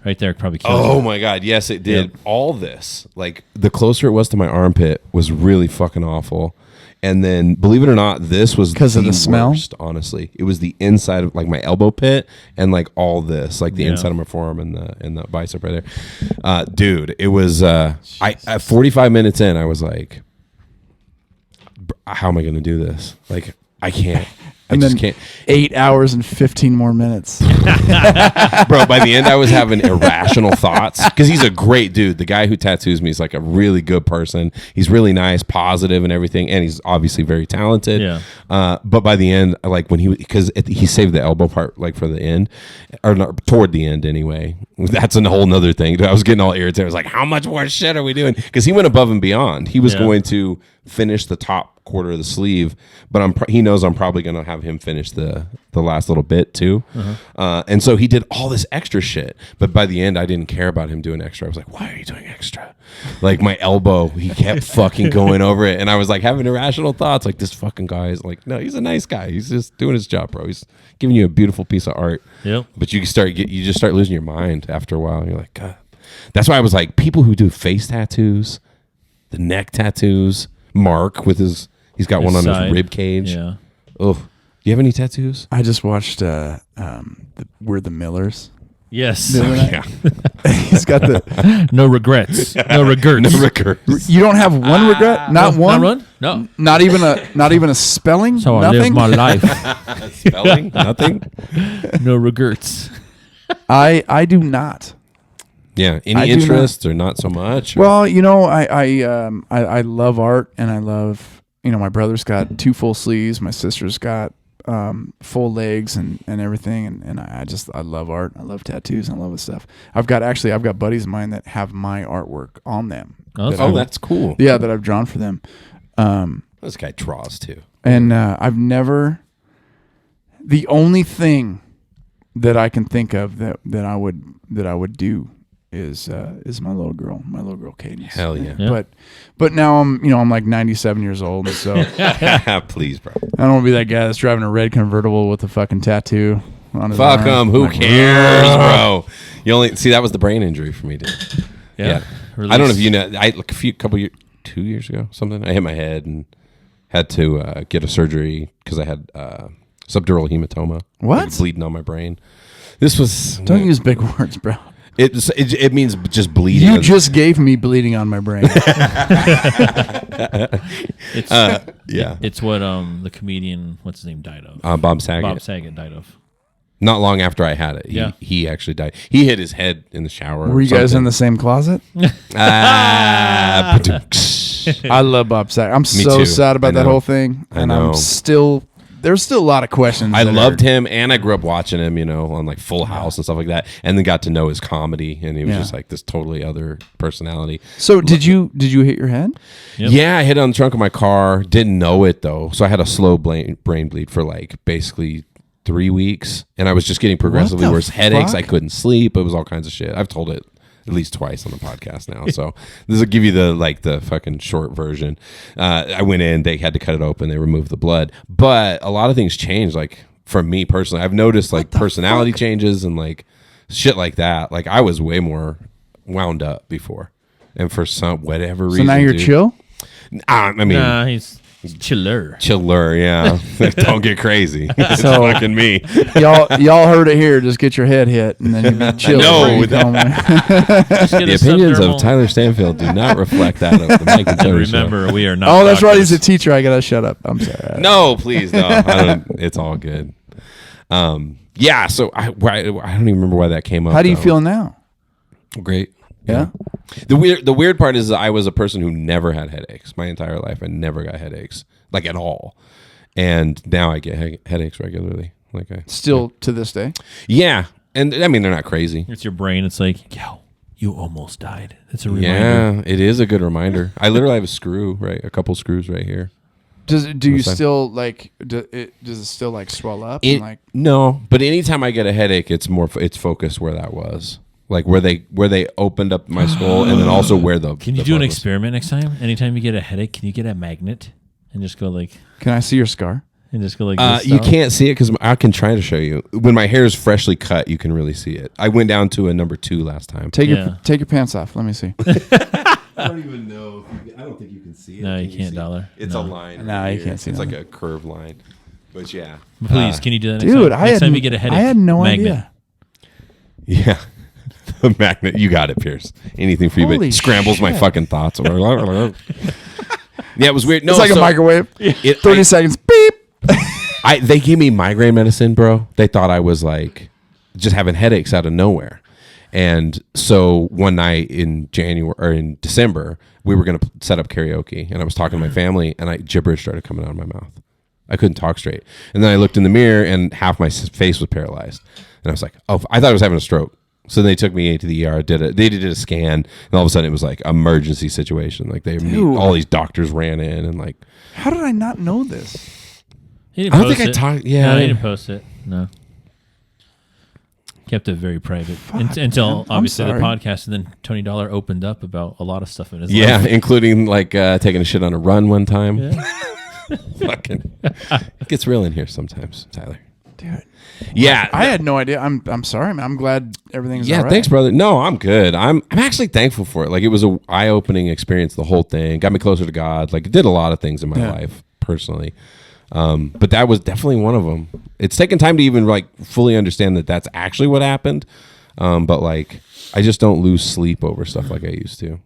Right there probably killed. Oh my god, yes it did. Yep. All this, like the closer it was to my armpit was really fucking awful. And then believe it or not, this was because of the smell. Worst, honestly. It was the inside of like my elbow pit and like all this, like the inside of my forearm and the bicep right there. Dude, it was at 45 minutes in, I was like, how am I gonna do this? Like I can't. I and just then can't. 8 hours and 15 more minutes. Bro, by the end I was having irrational thoughts because he's a great dude. The guy who tattoos me is like a really good person. He's really nice, positive and everything, and he's obviously very talented. Yeah. But by the end, like when because he saved the elbow part like for the end, or not, toward the end anyway. That's a whole nother thing. I was getting all irritated. I was like, how much more shit are we doing? Because he went above and beyond. He was going to finish the top quarter of the sleeve, but he knows I'm probably going to have him finish the last little bit too. And so he did all this extra shit, but by the end I didn't care about him doing extra. I was like, why are you doing extra? Like my elbow, he kept fucking going over it, and I was like having irrational thoughts like, this fucking guy is like, no, he's a nice guy, he's just doing his job, bro. He's giving you a beautiful piece of art. Yep. But you just start losing your mind after a while. You're like, God. That's why I was like, people who do face tattoos, the neck tattoos, Mark with he's got one on his rib cage. Yeah. Oh, do you have any tattoos? I just watched We're the Millers. Yes. Yeah. He's got the No regrets. No regrets. No regrets. You don't have one regret? Not one? Not one? No. Not even a spelling? That's how I Nothing? live my life. Spelling? Nothing? No regrets. I do not. Yeah. I Any do interest or not so much? Or? Well, you know, I love art, and I love, you know, my brother's got 2 full sleeves, my sister's got full legs and everything, and I love art. I love tattoos and I love this stuff. I've got buddies of mine that have my artwork on them. That's cool. Yeah, that I've drawn for them. This guy draws too. And I've never. The only thing that I can think of that I would do is my little girl Cadence. Hell yeah. But now I'm like 97 years old, and so Please, bro. I don't want to be that guy that's driving a red convertible with a fucking tattoo on his Fuck arm. him. Who Like, cares, bro? You only see that was the brain injury for me, dude. Yeah. I don't know if you know. I like 2 years ago, something. I hit my head and had to get a surgery because I had subdural hematoma. What? Like bleeding on my brain. This was Don't use big words, bro. It means just bleeding. You just gave me bleeding on my brain. It's yeah. It's what the comedian, what's his name, died of. Bob Saget. Bob Saget died of. Not long after I had it. Yeah. He actually died. He hit his head in the shower. Were you guys in the same closet? I I love Bob Saget. I'm so too. sad about that whole thing. I And know. There's still a lot of questions. I loved him, and I grew up watching him, on like Full House and stuff like that, and then got to know his comedy, and he was just like this totally other personality. So did you hit your head? Yep. Yeah, I hit it on the trunk of my car. Didn't know it though, so I had a slow brain bleed for like basically 3 weeks, and I was just getting progressively What the worse headaches. fuck? I couldn't sleep. It was all kinds of shit. I've told it at least twice on the podcast now. So this will give you the fucking short version. I went in, they had to cut it open, they removed the blood. But a lot of things changed, like for me personally. I've noticed like personality changes and like shit like that. Like I was way more wound up before. And for whatever reason. So now you're dude, chill? I mean Nah, he's chiller. chiller, yeah. Don't get crazy. It's So- fucking me. y'all heard it here. Just get your head hit and then you be chill. No, before you that- come in. Just get The a opinions subdermal- of Tyler Stanfield do not reflect that of the Mike and And Tony show. remember, we are not. Oh, that's right. doctors. He's a teacher. I gotta shut up. I'm sorry. No, please, no. It's all good. Yeah. So I don't even remember why that came up. How do you though. feel now? Great. Yeah. The weird part is that I was a person who never had headaches my entire life. I never got headaches like at all, and now I get headaches regularly. Like Still to this day. yeah, and I mean they're not crazy. It's your brain. It's like, yo, you almost died. It's a reminder. Yeah, it is a good reminder. I literally have a couple screws right here. Do you What's that? still like? Does it still like swell up? It, and like no, but anytime I get a headache, it's focused where that was, like where they opened up my skull, and then also where the. Can you the do an blood was. experiment next time? Anytime you get a headache, can you get a magnet and just go like, can I see your scar? this You style? can't see it because I can try to show you. When my hair is freshly cut, you can really see it. I went down to a number 2 last time. Take Yeah. your pants off. Let me see. I don't even know. I don't think you can see it. No, you Can can't, see Dollar. it? It's No. a line. No, right you here. can't see It's nothing. like a curved line. But yeah. Please, can you do that next Dude, time? I Next had time you get a headache. I had no magnet. idea. Yeah. The magnet. You got it, Pierce. Anything for you, Holy but scrambles my shit. fucking thoughts. Yeah, it was weird. No, It's like a so microwave. it- 30 seconds. Beep. they gave me migraine medicine, bro. They thought I was like just having headaches out of nowhere. And so one night in January or in December, we were going to set up karaoke, and I was talking to my family, and gibberish started coming out of my mouth. I couldn't talk straight. And then I looked in the mirror, and half my face was paralyzed. And I was like, oh, I thought I was having a stroke. So they took me to the ER. They did a scan, and all of a sudden it was like emergency situation. Like all these doctors ran in, and like How did I not know this? He didn't I don't post think I it. talked. Yeah, No, he didn't post it. No. Kept it very private until man. I'm obviously the sorry. podcast, and then Tony Dollar opened up about a lot of stuff in his yeah, life. including like taking a shit on a run one time. Yeah. Fucking, it gets real in here sometimes, Tyler. Dude. Yeah, I had no idea. I'm sorry, man. I'm glad everything's yeah. all right. Thanks, brother. No, I'm good. I'm actually thankful for it. Like it was a eye-opening experience. The whole thing got me closer to God. Like it did a lot of things in my Yeah. life personally. But that was definitely one of them. It's taken time to even like fully understand that that's actually what happened. But like, I just don't lose sleep over stuff like I used to.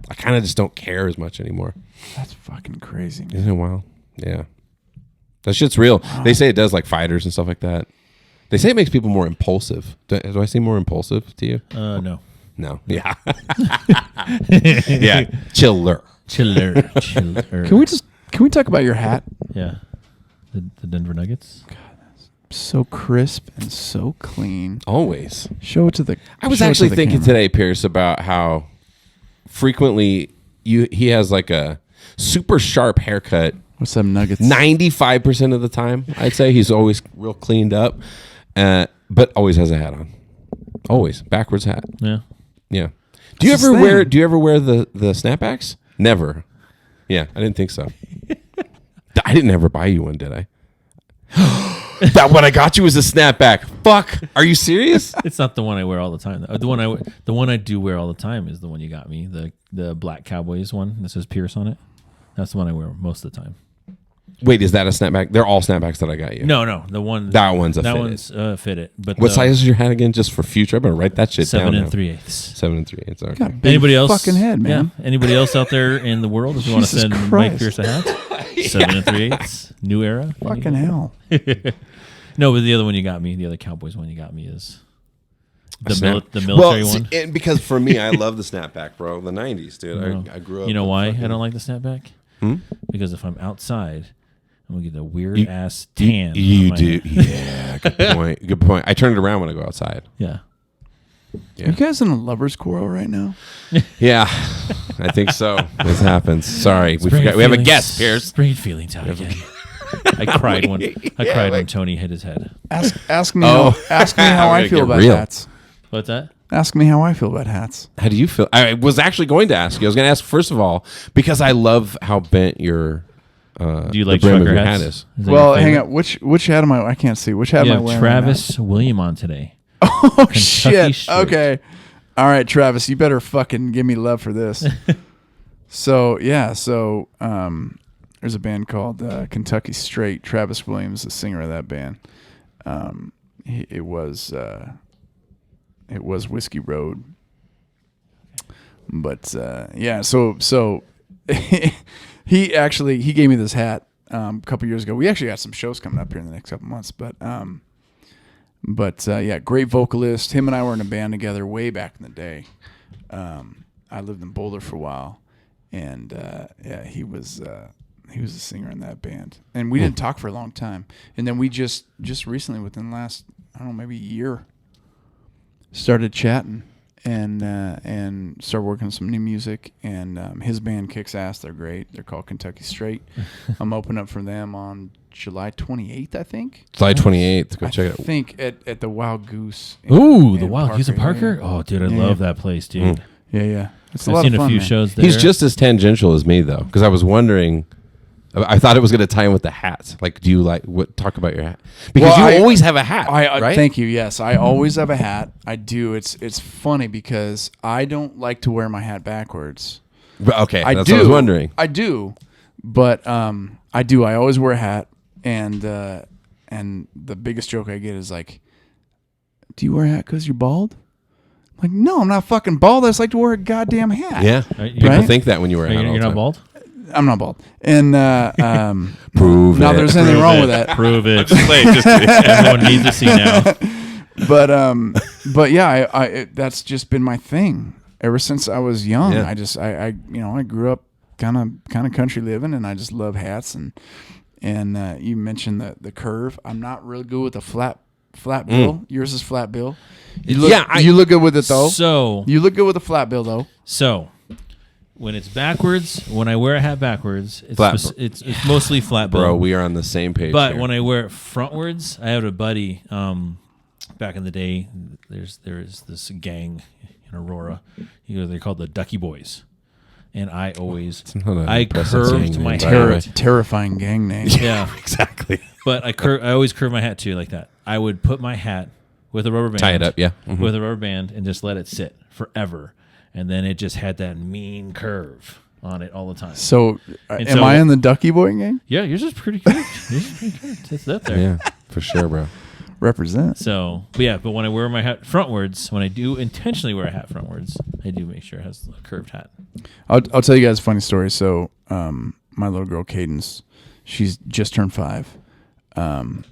I kind of just don't care as much anymore. That's fucking crazy. Isn't it wild? Yeah. That shit's real. They say it does like fighters and stuff like that. They say it makes people more impulsive. Do I seem more impulsive to you? No. No. Yeah. Yeah. Chiller. Chiller. Can we talk about your hat? Yeah. The Denver Nuggets. So crisp and so clean. Always. Show it to the. I was show it to actually the thinking camera. today, Pierce, about how frequently he has like a super sharp haircut. What's up, Nuggets? 95% of the time, I'd say he's always real cleaned up, but always has a hat on. Always backwards hat. Yeah. Yeah. Do you That's ever his wear? thing. Do you ever wear the snapbacks? Never. Yeah, I didn't think so. I didn't ever buy you one, did I? That what I got you was a snapback. Fuck. Are you serious? It's not the one I wear all the time. Though. The one I do wear all the time is the one you got me. The black Cowboys one that says Pierce on it. That's the one I wear most of the time. Wait, is that a snapback? They're all snapbacks that I got you. No, the one That one's a that fitted. one's fitted. But What size is your hat again? Just for future, I better write that shit down. 7 now. 3/8. 7 3/8. Okay. Got a big Anybody else? fucking head, man. Yeah. Anybody else out there in the world if you want to Jesus send Mike Christ. Pierce a hat? 7 3/8. New era. Fucking hell. No, but the other one you got me, the other Cowboys one you got me is the Well, military one. and because for me, I love the snapback, bro. The 90s, dude. I grew up. You know with why fucking- I don't like the snapback? Hmm? Because if I'm outside, I'm gonna get a weird ass tan. You on my do. head. Yeah. Good point. Good point. I turn it around when I go outside. Yeah. Yeah. Are you guys in a lover's quarrel right now? Yeah. I think so. This happens. Sorry. We Bring forgot. We have a feelings- guest, Pierce. Bring feelings out again. I cried when Tony hit his head. Ask me Oh. how We're I gonna feel get about real. hats. What's that? Ask me how I feel about hats. How do you feel? I was actually going to ask you. I was going to ask, first of all, because I love how bent your Do you the like brim of trucker your hats? hat is. Is that Well, your hang favorite? on. Which hat am I can't see. Which hat You am I have wearing? Travis William on today. Right now? Oh shit. Straight. Okay. All right, Travis, you better fucking give me love for this. So there's a band called Kentucky Straight. Travis Williams, the singer of that band. It was Whiskey Road. But yeah, so he gave me this hat a couple years ago. We actually got some shows coming up here in the next couple months, but yeah, great vocalist. Him and I were in a band together way back in the day. I lived in Boulder for a while, and yeah, he was a singer in that band. And we didn't talk for a long time, and then we just recently, within the last, I don't know, maybe a year, started chatting and started working on some new music. And his band kicks ass. They're great. They're called Kentucky Straight. I'm opening up for them on July 28th, I think. July 28th. Go check I it out. think at the Wild Goose. Ooh, the in Wild Goose of Parker. Yeah. Oh, dude, I Yeah. love that place, dude. Yeah. It's a I've lot seen of a fun, few man. shows there. He's just as tangential as me, though, because I was wondering. I thought it was going to tie in with the hats. Like, do you talk about your hat? Because Well, you I always have a hat, I right? Thank you. Yes, I always have a hat. I do. It's funny because I don't like to wear my hat backwards. Okay, I that's do. what I was wondering. I do, but I do. I always wear a hat, and the biggest joke I get is like, "Do you wear a hat because you're bald?" I'm like, no, I'm not fucking bald. I just like to wear a goddamn hat. Yeah, Right, people right? think that when you wear a hat. all You're the not time. bald? I'm not bald, and Prove now it. there's anything wrong with that. Prove it. Just Everyone needs to see now. But yeah, I that's just been my thing ever since I was young. Yeah. I grew up kind of country living, and I just love hats. And you mentioned the curve. I'm not really good with the flat bill. Yours is flat bill. You look good with it though. So You look good with a flat bill though. when it's backwards, when I wear a hat backwards, it's mostly flat bill. Bro, we are on the same page. But here. when I wear it frontwards, I had a buddy back in the day. There is this gang in Aurora. They're called the Ducky Boys, and I always curved my hair. Terrifying gang name. Yeah, exactly. but I always curve my hat too like that. I would put my hat with a rubber band, Tie it up, yeah. Mhm. with a rubber band, and just let it sit forever, and then it just had that mean curve on it all the time. So, And am so- I in the Ducky Boy gang? Yeah, yours is pretty good. Yours is pretty good. It's up there. Yeah, for sure, bro. Represent. So, but when I wear my hat frontwards, when I do intentionally wear a hat frontwards, I do make sure it has a curved hat. I'll tell you guys a funny story. So, my little girl Cadence, she's just turned 5, and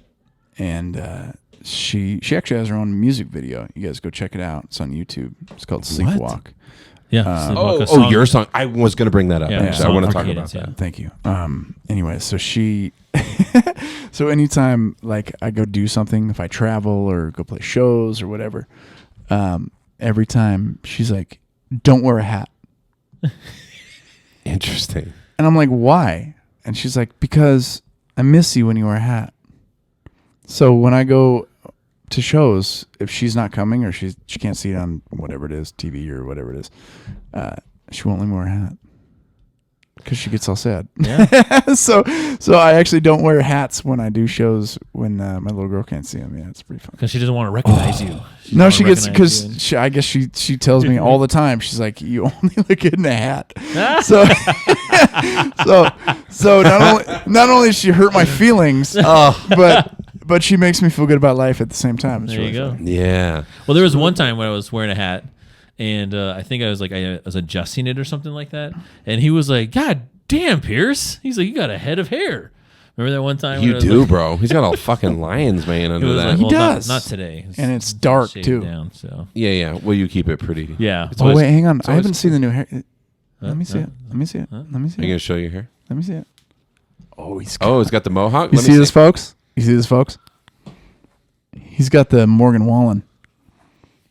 she actually has her own music video. You guys go check it out. It's on YouTube. It's called Sleepwalk. Yeah. Your song. I was going to bring that up. Yeah, actually. I song want to for talk Cadence, about that. Thank you. Anyway, so she, so anytime like I go do something, if I travel or go play shows or whatever, every time she's like, "Don't wear a hat," Interesting. and I'm like, "Why?" And she's like, "Because I miss you when you wear a hat." So when I go to shows, if she's not coming or she can't see it on whatever it is, TV or whatever it is, she won't let me wear a hat because she gets all sad. Yeah. so I actually don't wear hats when I do shows when my little girl can't see them. Yeah, it's pretty fun. Because she doesn't want to recognize you. No, she gets because I guess she tells me all the time. She's like, "You only look good in a hat." So not only does she hurt my feelings, but she makes me feel good about life at the same time. It's There you go. funny. Yeah. Well, there was one time when I was wearing a hat, and I think I was adjusting it or something like that, and he was like, "God damn, Pierce!" He's like, "You got a head of hair." Remember that one time? You when I was do, like, bro. He's got a fucking lion's mane it under was that. like, He well, does. Not today. And it's dark, shaved too. Down, so Yeah. Well, you keep it pretty. yeah. It's Oh, always- wait, hang on. it's I always- haven't seen the new hair. Let me see huh? it. Let me see it. Let me see Are you it. gonna show your hair? Let me see it. Oh, he's Oh, it's got the mohawk. You Let me see this, folks? You see this, folks? He's got the Morgan Wallen.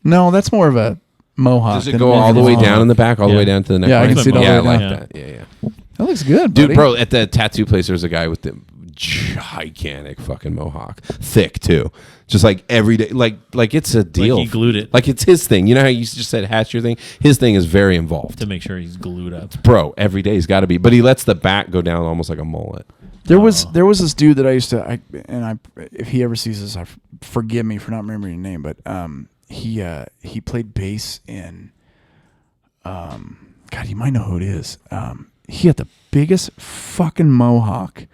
No, that's more of a mohawk. Does it than go a all the way Morgan down Wallen. in the back, all the Yeah. way down to the neck? Yeah, I can see it all yeah, the way I like down. that. Yeah. That looks good, Dude, buddy. bro, at the tattoo place, there's a guy with the gigantic fucking mohawk, thick too. Just like every day, like it's a deal. he glued it. Like it's his thing. You know how you just said hat's your thing? His thing is very involved, to make sure he's glued up. bro. Every day he's got to be, but he lets the back go down almost like a mullet. There was this dude that I used to if he ever sees this, forgive me for not remembering his name, but he played bass in God, you might know who it is. He had the biggest fucking mohawk.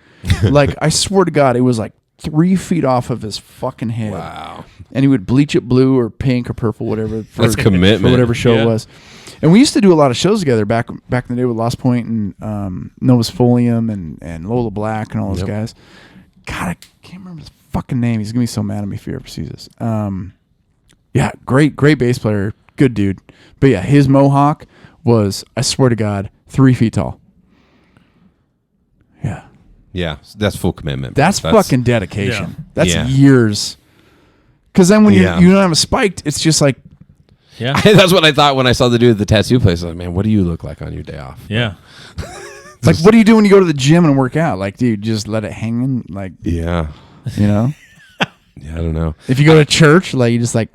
Like I swear to God, it was like 3 feet off of his fucking head. Wow, And he would bleach it blue or pink or purple, whatever. That's commitment. For whatever show Yeah. it was. And we used to do a lot of shows together back in the day with Lost Point and Novus Folium and Lola Black and all those Yep. guys. God, I can't remember his fucking name. He's gonna be so mad at me if he ever sees this. Yeah, great bass player, good dude. But yeah, his mohawk was, I swear to God, 3 feet tall. Yeah, yeah, that's full commitment. that's fucking dedication. Yeah. That's Yeah. years. Because then when Yeah. you don't have a spiked, it's just like, Yeah. That's what I thought when I saw the dude at the tattoo place. I was like, man, what do you look like on your day off? Yeah. it's like, what do you do when you go to the gym and work out? Like, do you just let it hang in? Like, Yeah, you know, yeah, I don't know. if you go to church, like, you just like,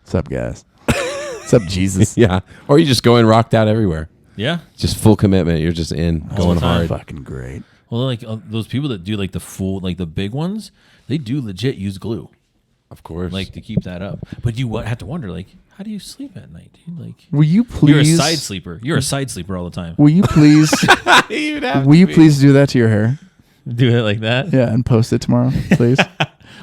what's up, guys? What's up, Jesus? Yeah, or you just go in rocked out everywhere. Yeah. Just full commitment. You're just in, going the time. hard. Fucking great. Well, like those people that do like the big ones, they do legit use glue, Of course. like to keep that up. But you have to wonder, like, how do you sleep at night, dude? Like, Will you please? you're a side sleeper. You're a side sleeper all the time. Will you please? will you please do that to your hair? Do it like that? Yeah, and post it tomorrow, please.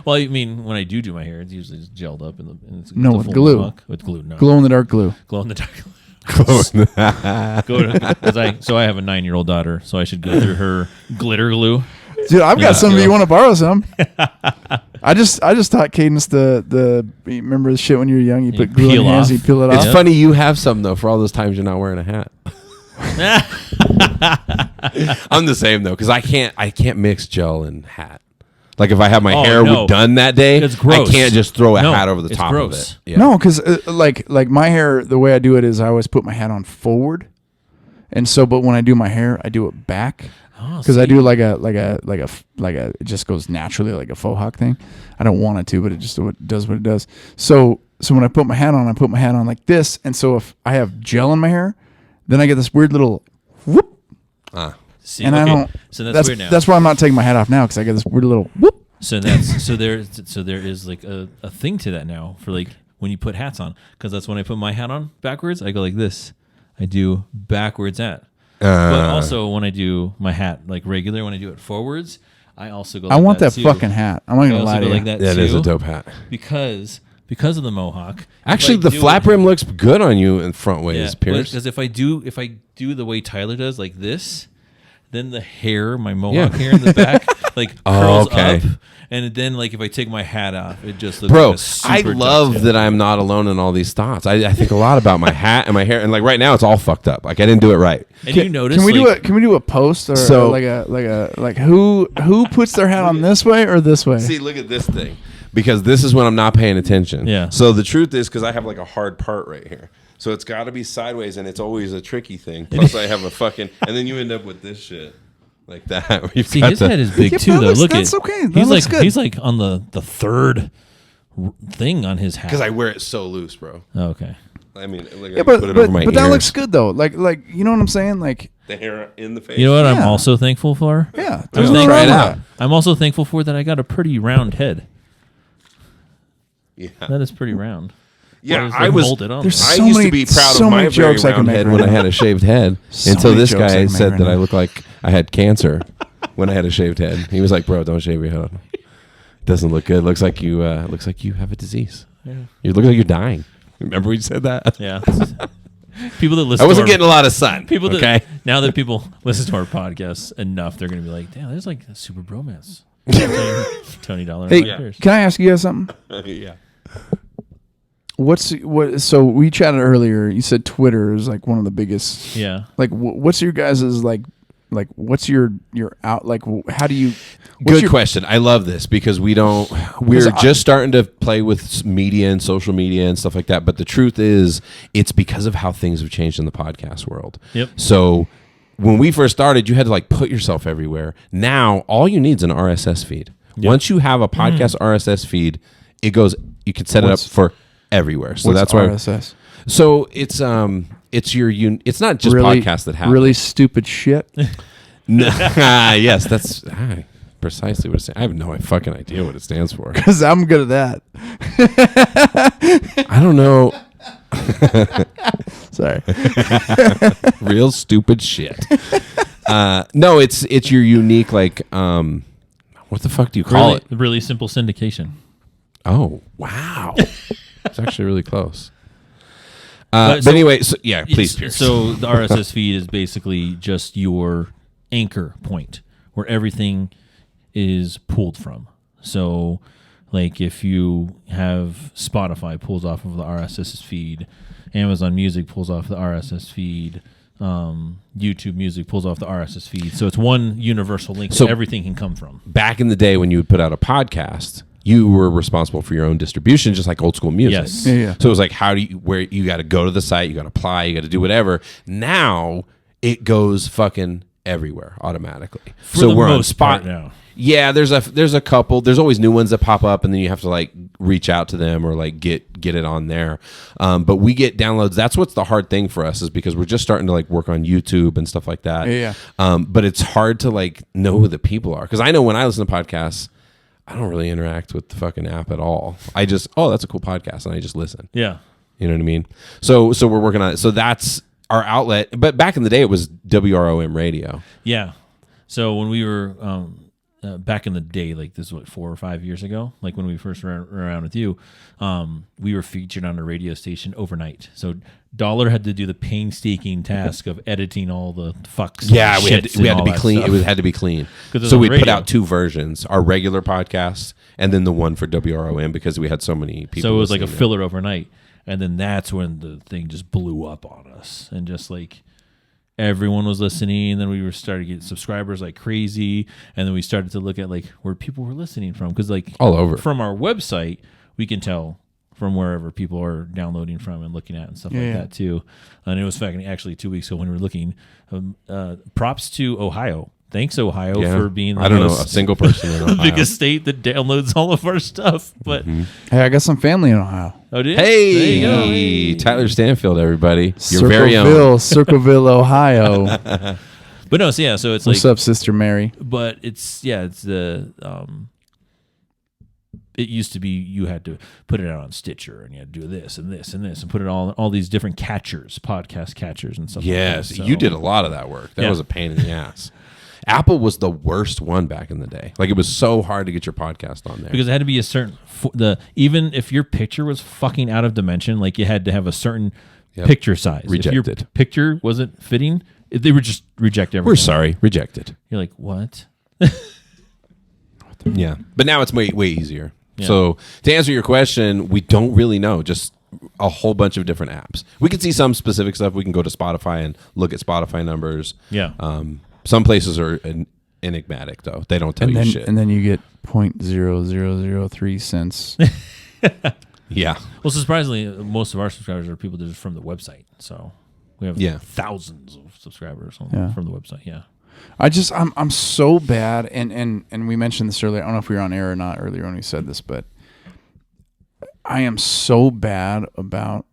Well, I mean, when I do my hair, it's usually just gelled up in the it's No, the with full glue. mohawk. With glue, no. Glow in the dark glue. Glow in the dark. Close. So I have a 9-year-old daughter, so I should go through her glitter glue. Dude, I've Yeah. got some. If you want to borrow some? I just taught Cadence the remember the shit when you were young. You put glue in peel your hands, off. and you peel it It's off. funny you have some though for all those times you're not wearing a hat. I'm the same though because I can't mix gel and hat. Like if I have my Oh, hair no. done that day, It's gross. I can't just throw a No, hat over the it's top gross. of it. Yeah. No, because like my hair, the way I do it is I always put my hat on forward, and so but when I do my hair, I do it back Oh, because I see. do like a it just goes naturally like a faux hawk thing. I don't want it to, but it just does what it does. So when I put my hat on, I put my hat on like this, and so if I have gel in my hair, then I get this weird little whoop, See, and okay, I don't. So that's weird now. That's why I'm not taking my hat off now because I get this weird little whoop. So there is like a thing to that now for like when you put hats on, because that's when I put my hat on backwards, I go like this. I do backwards hat. But also when I do my hat like regular, when I do it forwards, I also go like I want that too. fucking hat. I'm not I gonna also lie to go you. like that That too, is a dope hat. because of the mohawk. Actually, If I the do flap it- rim looks good on you in front ways, Pierce. because if I do the way Tyler does, like this, then the hair, my mohawk Yeah. hair in the back, like Oh, curls okay. up, and then like if I take my hat off, it just looks Bro, like a I super love ducktail. that I'm not alone in all these thoughts. I think a lot about my hat and my hair, and like right now it's all fucked up. Like I didn't do it right. And you notice, Can we like, do a post or, So- like who puts their hat on this way or this way? See, look at this thing. Because this is when I'm not paying attention. Yeah. So the truth is, because I have like a hard part right here. So it's got to be sideways, and it's always a tricky thing. Plus, I have a fucking, and then you end up with this shit like that. where you've See, got his the- head is big Yeah, too, that though. looks- Look that's at okay. That he's looks like good. he's like on the third thing on his hat. Because I wear it so loose, bro. Oh, okay. I mean, like I Yeah, put it over my but that ears. looks good though. Like you know what I'm saying? Like The hair in the face. You know what I'm Yeah. also thankful for? yeah, I'm, there's Try nothing wrong it with out. that. I'm also thankful for that I got a pretty round head. Yeah. That is pretty round. Yeah, What is I it was. molded on There's there? I so used many- to be proud so of many my very jokes I can round make head right when I now. had a shaved head. So Until many this jokes I guy can make said right that now. I look like I had cancer when I had a shaved head. He was like, "Bro, don't shave your head. Doesn't look good. Looks like you have a disease. You look like you're dying." Remember we said that? Yeah. People that listen. I wasn't to our, getting a lot of sun. people that okay. now that people listen to our podcast enough, they're gonna be like, "Damn, there's like a super bromance." Tony Dollar. Hey, and Mike Pierce. can I ask you guys something? Yeah. So we chatted earlier. You said Twitter is like one of the biggest. Yeah. Like, what's your guys' like what's your out like? How do you? What's Good your, question. I love this because we're just starting to play with media and social media and stuff like that. But the truth is, it's because of how things have changed in the podcast world. Yep. So when we first started, you had to like put yourself everywhere. Now all you need is an RSS feed. Yep. Once you have a podcast RSS feed, it goes. You can set it up for everywhere. So what's that's why. RSS? So it's it's not just Really- podcasts that have really stupid shit. yes, that's precisely what it's saying. I have no fucking idea what it stands for. Because I'm good at that. I don't know. Sorry. Real stupid shit. No, it's your unique like what the fuck do you call it? Really simple syndication. Oh, wow. It's actually really close. But But so- anyway, so, yeah, please, Pierce. So the RSS feed is basically just your anchor point where everything is pulled from. So, like if you have Spotify pulls off of the RSS feed, Amazon Music pulls off the RSS feed, YouTube Music pulls off the RSS feed. So it's one universal link So- that everything can come from. Back in the day when you would put out a podcast, you were responsible for your own distribution, just like old school music. Yes. Yeah. So it was like, where you got to go to the site, you got to apply, you got to do whatever. Now it goes fucking everywhere automatically. For the most part now. Yeah, there's a couple. There's always new ones that pop up, and then you have to like reach out to them or like get it on there. But we get downloads. That's what's the hard thing for us is because we're just starting to like work on YouTube and stuff like that. Yeah. But it's hard to like know who the people are because I know when I listen to podcasts, I don't really interact with the fucking app at all. I just that's a cool podcast, and I just listen. Yeah. You know what I mean? So we're working on it. So that's our outlet. But back in the day, it was WROM radio. Yeah. So when we were back in the day, like this was 4 or 5 years ago, like when we first ran around with you, we were featured on a radio station overnight. So Dollar had to do the painstaking task of editing all the fucks. Yeah, and we had shits to be and all clean. that stuff. Had to be clean. 'Cause it was So on we put radio. out 2 versions: our regular podcast and then the one for WROM because we had so many people. So it was like a listening. filler overnight, and then that's when the thing just blew up on us, and just like everyone was listening. And then we were starting to get subscribers like crazy, and then we started to look at like where people were listening from because like all over. from our website we can tell from wherever people are downloading from and looking at and stuff like Yeah. that too. And it was actually 2 weeks ago when we were looking. Props to Ohio. Thanks, Ohio, Yeah. for being the I don't know a most- single person in the Ohio. biggest state that downloads all of our stuff. But Hey, I got some family in Ohio. oh, did there you go. Hey, Tyler Stanfield, everybody, your very own. Circleville, Ohio. But no, so yeah, so it's What's like, up, Sister Mary? but it's the it used to be you had to put it out on Stitcher and you had to do this and this and this and put it all these different catchers, podcast catchers and stuff. Yes, like that. So- you did a lot of that work. That Yeah. was a pain in the ass. Apple was the worst one back in the day. Like it was so hard to get your podcast on there. because it had to be a certain even if your picture was fucking out of dimension, like you had to have a certain Yep. picture size. If your Rejected. picture wasn't fitting, they would just reject everything. We're sorry, rejected. You're like, what? Yeah, but now it's way easier. Yeah. So to answer your question, we don't really know. Just a whole bunch of different apps. We can see some specific stuff. We can go to Spotify and look at Spotify numbers. Yeah. Some places are enigmatic though. They don't tell you shit. And then you get 0.0003 cents. Yeah. Well, surprisingly, most of our subscribers are people that are from the website. So we have thousands of subscribers from the website. Yeah. I'm so bad, and we mentioned this earlier. I don't know if we were on air or not earlier when we said this, but I am so bad about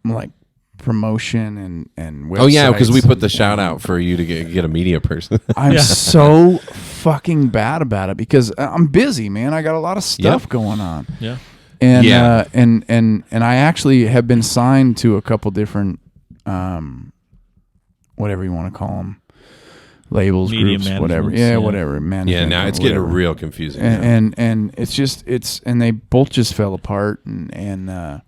like promotion and websites. Oh yeah, because we put the shout out for you to get a media person. I'm so fucking bad about it because I'm busy, man. I got a lot of stuff going on. Yeah. And Yeah. And I actually have been signed to a couple different whatever you want to call them, labels, Media groups, whatever. managements, Yeah, yeah. whatever. Management, Now it's whatever. getting real confusing. now. And and they both just fell apart and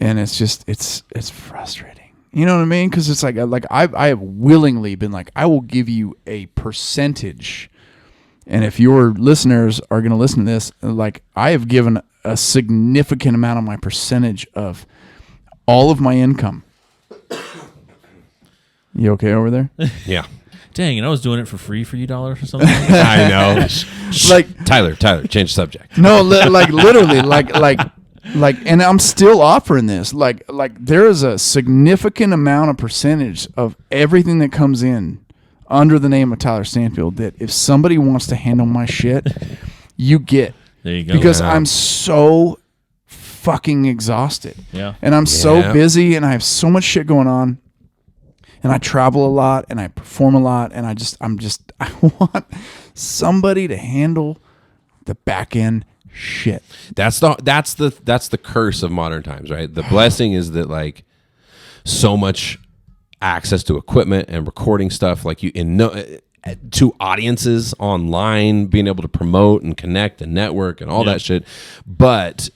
it's just it's frustrating. You know what I mean? Because it's like I have willingly been like, I will give you a percentage, and if your listeners are going to listen to this, like I have given a significant amount of my percentage of all of my income. You okay over there? Yeah. Dang, and I was doing it for free for you dollars or something. I know. Like Tyler, change subject. no, like literally, like, and I'm still offering this. Like there is a significant amount of percentage of everything that comes in under the name of Tyler Stanfield that if somebody wants to handle my shit, you get. There you go. Because I'm so fucking exhausted. Yeah. And I'm so Yeah. busy and I have so much shit going on. And I travel a lot and I perform a lot and I want somebody to handle the back end shit. That's the curse of modern times, right? The blessing is that like so much access to equipment and recording stuff, like to audiences online, being able to promote and connect and network and all that shit. But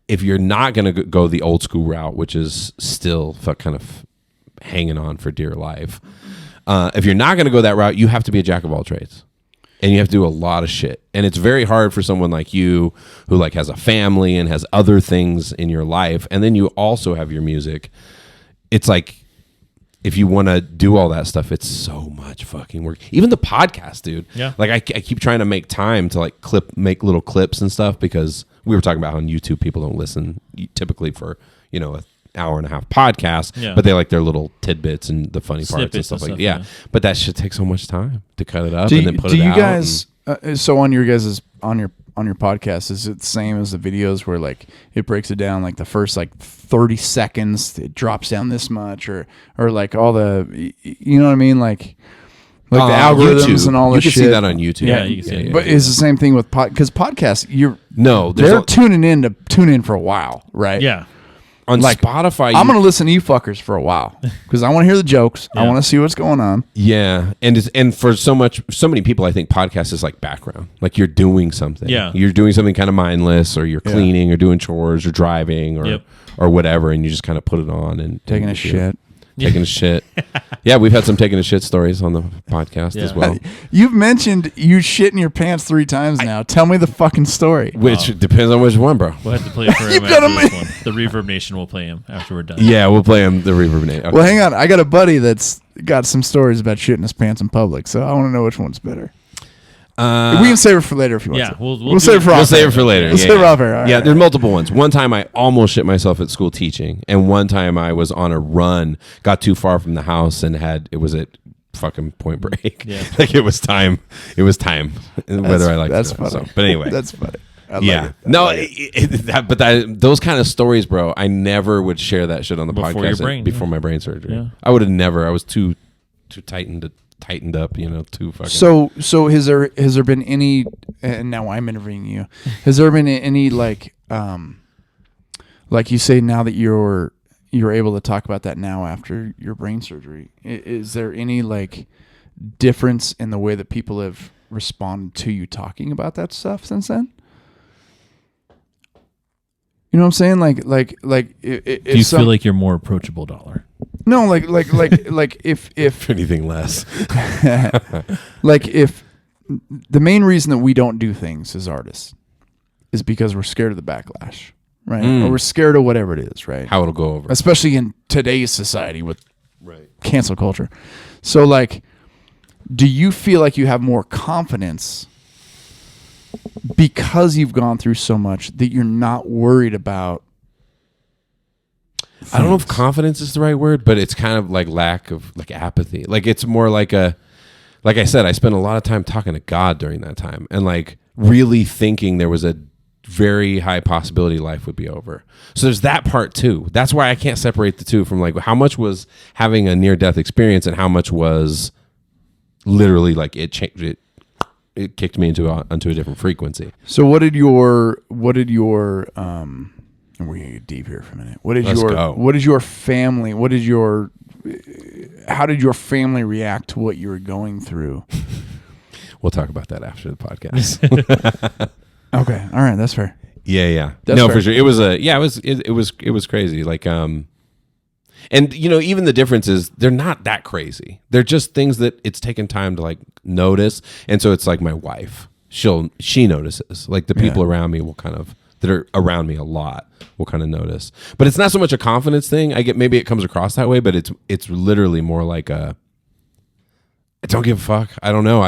if you're not going to go the old school route, which is still kind of hanging on for dear life, if you're not going to go that route, you have to be a jack of all trades. And you have to do a lot of shit. And it's very hard for someone like you who like has a family and has other things in your life. And then you also have your music. It's like, if you want to do all that stuff, it's so much fucking work. Even the podcast, dude. Yeah. Like I keep trying to make time to like make little clips and stuff, because we were talking about on YouTube, people don't listen typically for, an hour and a half podcast, but they like their little tidbits and the funny parts and stuff like that. Yeah. But that shit takes so much time to cut it up and then put it out. Do you guys so on your guys' on your podcast, is it the same as the videos where like it breaks it down, like the first like 30 seconds it drops down this much, or like all the, you know what I mean, like the algorithms YouTube. and all this shit? You can see that on YouTube. Yeah, you can see it. But it's the same thing with because podcasts, they're tuning in for a while, right? Yeah. On like, Spotify, I'm going to listen to you fuckers for a while because I want to hear the jokes. I want to see what's going on. Yeah, and for so many people, I think podcast is like background. Like you're doing something. Yeah. You're doing something kind of mindless, or you're cleaning, or doing chores, or driving, or whatever, and you just kind of put it on and Taking a shit. Taking a shit. Yeah, we've had some taking a shit stories on the podcast as well. You've mentioned you shit in your pants 3 times now. Tell me the fucking story. Which depends on which one, bro. We'll have to play it for him after this one. The Reverb Nation will play him after we're done. Yeah, we'll play him the Reverb Nation. Okay. Well, hang on. I got a buddy that's got some stories about shitting his pants in public, so I want to know which one's better. We can save it for later if you want. Yeah, to. we'll save it for We'll save it for later. We'll save it off air. All Yeah, right. there's multiple ones. One time I almost shit myself at school teaching, and one time I was on a run, got too far from the house, and it was at fucking Point Break. Yeah. Like it was time. It was time. Whether I like that's it. funny. So, but anyway, That's funny. I like yeah. it. No, those kind of stories, bro. I never would share that shit on the Before podcast your brain, before my brain surgery. Yeah. I would have never. I was too tightened up, too fucking. So has there been any? And now I'm interviewing you. Has there been any like you say now that you're able to talk about that now after your brain surgery? Is there any like difference in the way that people have responded to you talking about that stuff since then? You know what I'm saying? Like if Do you feel like you're more approachable, Dollar? no, like if anything less. like if the main reason that we don't do things as artists is because we're scared of the backlash, right? Or we're scared of whatever it is, right? How it'll go over. Especially in today's society with cancel culture. So like, do you feel like you have more confidence because you've gone through so much that you're not worried about I don't know if confidence is the right word, but it's kind of like lack of like apathy. Like it's more like I said, I spent a lot of time talking to God during that time and like really thinking there was a very high possibility life would be over. So there's that part too. That's why I can't separate the two from like how much was having a near death experience and how much was literally like it changed it. it kicked me onto a different frequency. So what did your and we're gonna get deep here for a minute. What did your family how did your family react to what you were going through? We'll talk about that after the podcast. Okay. All right, that's fair. Yeah. That's no, fair. for sure. It was crazy. Like and even the difference is they're not that crazy. They're just things that it's taken time to like notice. And so it's like my wife, she notices. Like the people around me that are around me a lot will kind of notice. But it's not so much a confidence thing. Maybe it comes across that way, but it's literally more like I don't give a fuck. I don't know.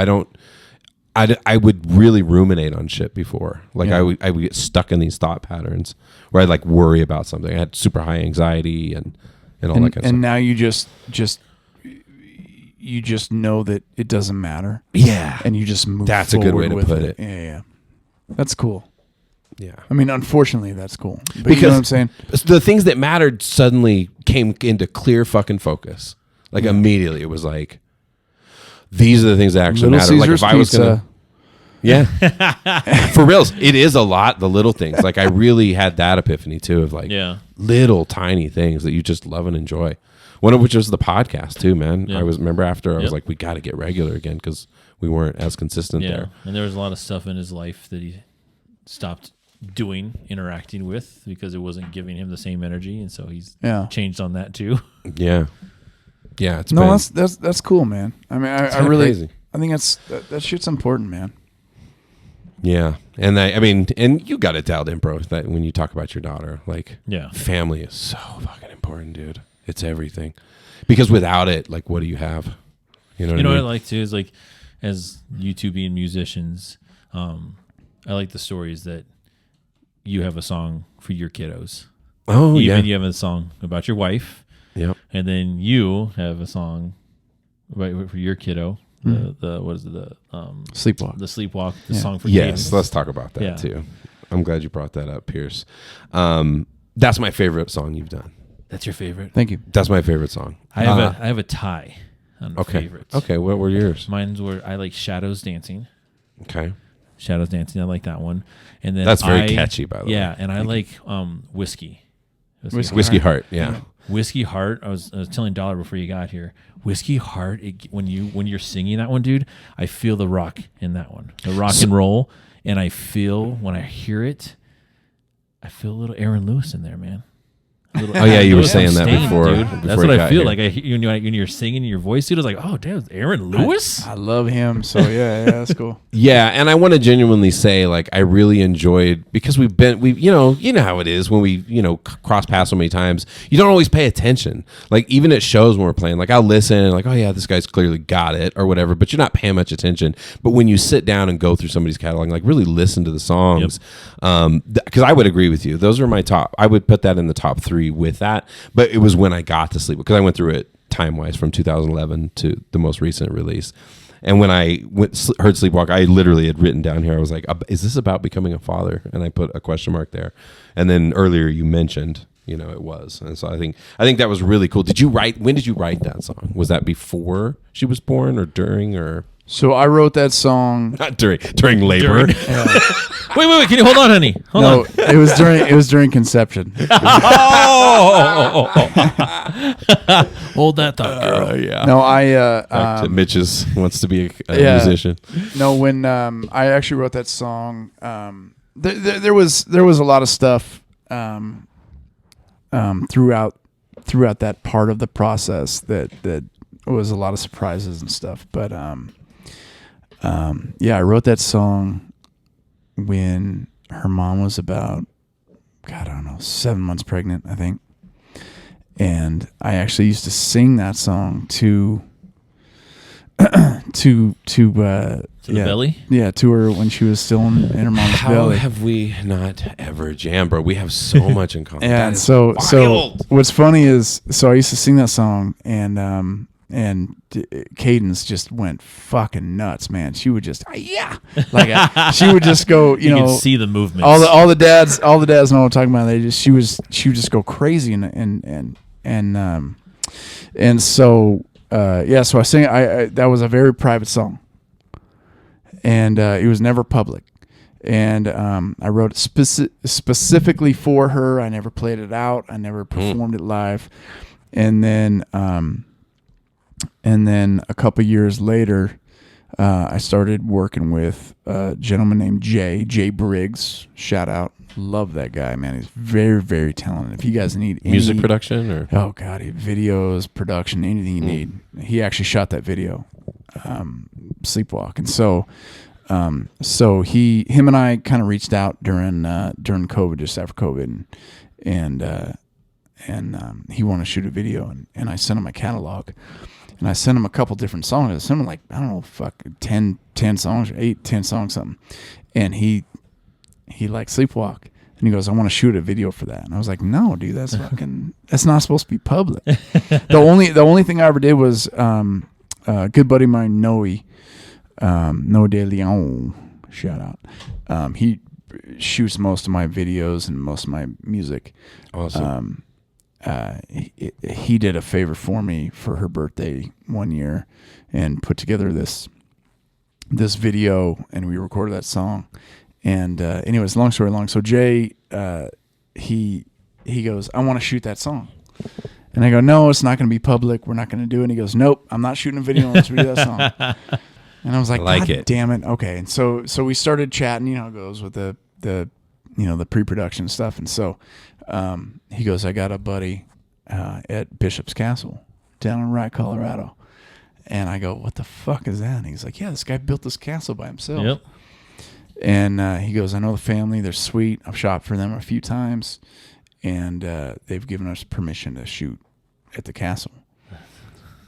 I would really ruminate on shit before. Like I would get stuck in these thought patterns where I'd like worry about something. I had super high anxiety and all that kind of stuff. And now you just know that it doesn't matter. Yeah. And you just move That's a good way to forward put with it. Yeah. That's cool. Yeah. I mean, unfortunately, that's cool. But Because you know what I'm saying? the things that mattered suddenly came into clear fucking focus. Like immediately it was like, these are the things that actually Little matter. Caesar's like if I was pizza. going to, yeah, for reals, it is a lot. The little things, like I really had that epiphany too of like little tiny things that you just love and enjoy. One of which was the podcast too, man. Yeah. I was like, we got to get regular again because we weren't as consistent there. And there was a lot of stuff in his life that he stopped interacting with because it wasn't giving him the same energy, and so he's changed on that too. Yeah. It's that's cool, man. I mean, I really crazy. I think that shit's important, man. Yeah, and I mean, and you got it dialed in, bro. That when you talk about your daughter, like, family is so fucking important, dude. It's everything. Because without it, like, what do you have? You know what I mean? What I like too is like, as you two being musicians, I like the stories that you have a song for your kiddos. Oh, you have a song about your wife. Yep. And then you have a song for your kiddo. The what is it? The Sleepwalk. The Sleepwalk. The song for Yes, Cadence. let's talk about that too. I'm glad you brought that up, Pierce. That's my favorite song you've done. That's your favorite? Thank you. That's my favorite song. I have a tie on favorites. Okay, what were yours? Mine's were I like Shadows Dancing. Okay. Shadows Dancing, I like that one. And then that's very catchy, by the way. Yeah, and I like Whiskey. Whiskey Heart, yeah. Whiskey Heart. I was telling Dollar before you got here. Whiskey Heart. When you're singing that one, dude, I feel the rock in that one, the rock and roll, and I feel when I hear it, I feel a little Aaron Lewis in there, man. You were saying that before. Dude. That's what I feel like. When you're singing in your voice, dude, I was like, oh, damn, Aaron Lewis. I love him. So yeah, that's cool. Yeah, and I want to genuinely say, like, I really enjoyed because we know how it is when we cross paths so many times. You don't always pay attention. Like even at shows when we're playing, like I'll listen and like, oh yeah, this guy's clearly got it or whatever. But you're not paying much attention. But when you sit down and go through somebody's catalog, and, like really listen to the songs, because I would agree with you. Those are my top. I would put that in the top 3 with that, but it was when I got to sleep because I went through it time-wise from 2011 to the most recent release. And when I heard Sleepwalk, I literally had written down here, I was like, is this about becoming a father? And I put a question mark there. And then earlier you mentioned, it was. And so I think that was really cool. When did you write that song? Was that before she was born or during or? So I wrote that song. Not during labor. Wait. Can you hold on, honey? Hold on. It was during conception. Hold that thought, girl. Yeah. No, Back to Mitch's wants to be a musician. No, when I actually wrote that song, there was a lot of stuff throughout that part of the process that was a lot of surprises and stuff. But I wrote that song when her mom was about, God, I don't know, 7 months pregnant, I think. And I actually used to sing that song to the belly? Yeah, to her when she was still in her mom's belly. How have we not ever jammed, bro? We have so much in common. And so what's funny is, so I used to sing that song and Cadence just went fucking nuts, man. She would just she would just go, you can see the movement. All the dads know what I'm talking about. She would just go crazy and so so I sing. I that was a very private song, and it was never public. And I wrote it specifically for her. I never played it out. I never performed it live. And then a couple years later, I started working with a gentleman named Jay Briggs. Shout out. Love that guy, man. He's very, very talented. If you guys need any Music production or oh god, videos, production, anything you need. He actually shot that video, Sleepwalk. And so him and I kind of reached out during COVID, just after COVID, and he wanted to shoot a video, and I sent him my catalog, and I sent him a couple different songs. I sent him like, I don't know, 10 songs, 10 songs, something. And he liked Sleepwalk, and he goes, I want to shoot a video for that. And I was like, no, dude, that's not supposed to be public. The only thing I ever did was a good buddy of mine, Noe de Leon, shout out. He shoots most of my videos and most of my music. awesome. He did a favor for me for her birthday one year and put together this video, and we recorded that song. And anyways, long story long. So Jay, he goes, I want to shoot that song. And I go, no, it's not going to be public. We're not going to do it. And he goes, nope, I'm not shooting a video unless we do that song. And I was like, God it. damn it. Okay. And so we started chatting, you know, it goes with the pre-production stuff. And so he goes, I got a buddy at Bishop's Castle down in Wright, Colorado. And I go, what the fuck is that? And he's like, yeah, this guy built this castle by himself. Yep. And he goes, I know the family. They're sweet. I've shot for them a few times. And they've given us permission to shoot at the castle.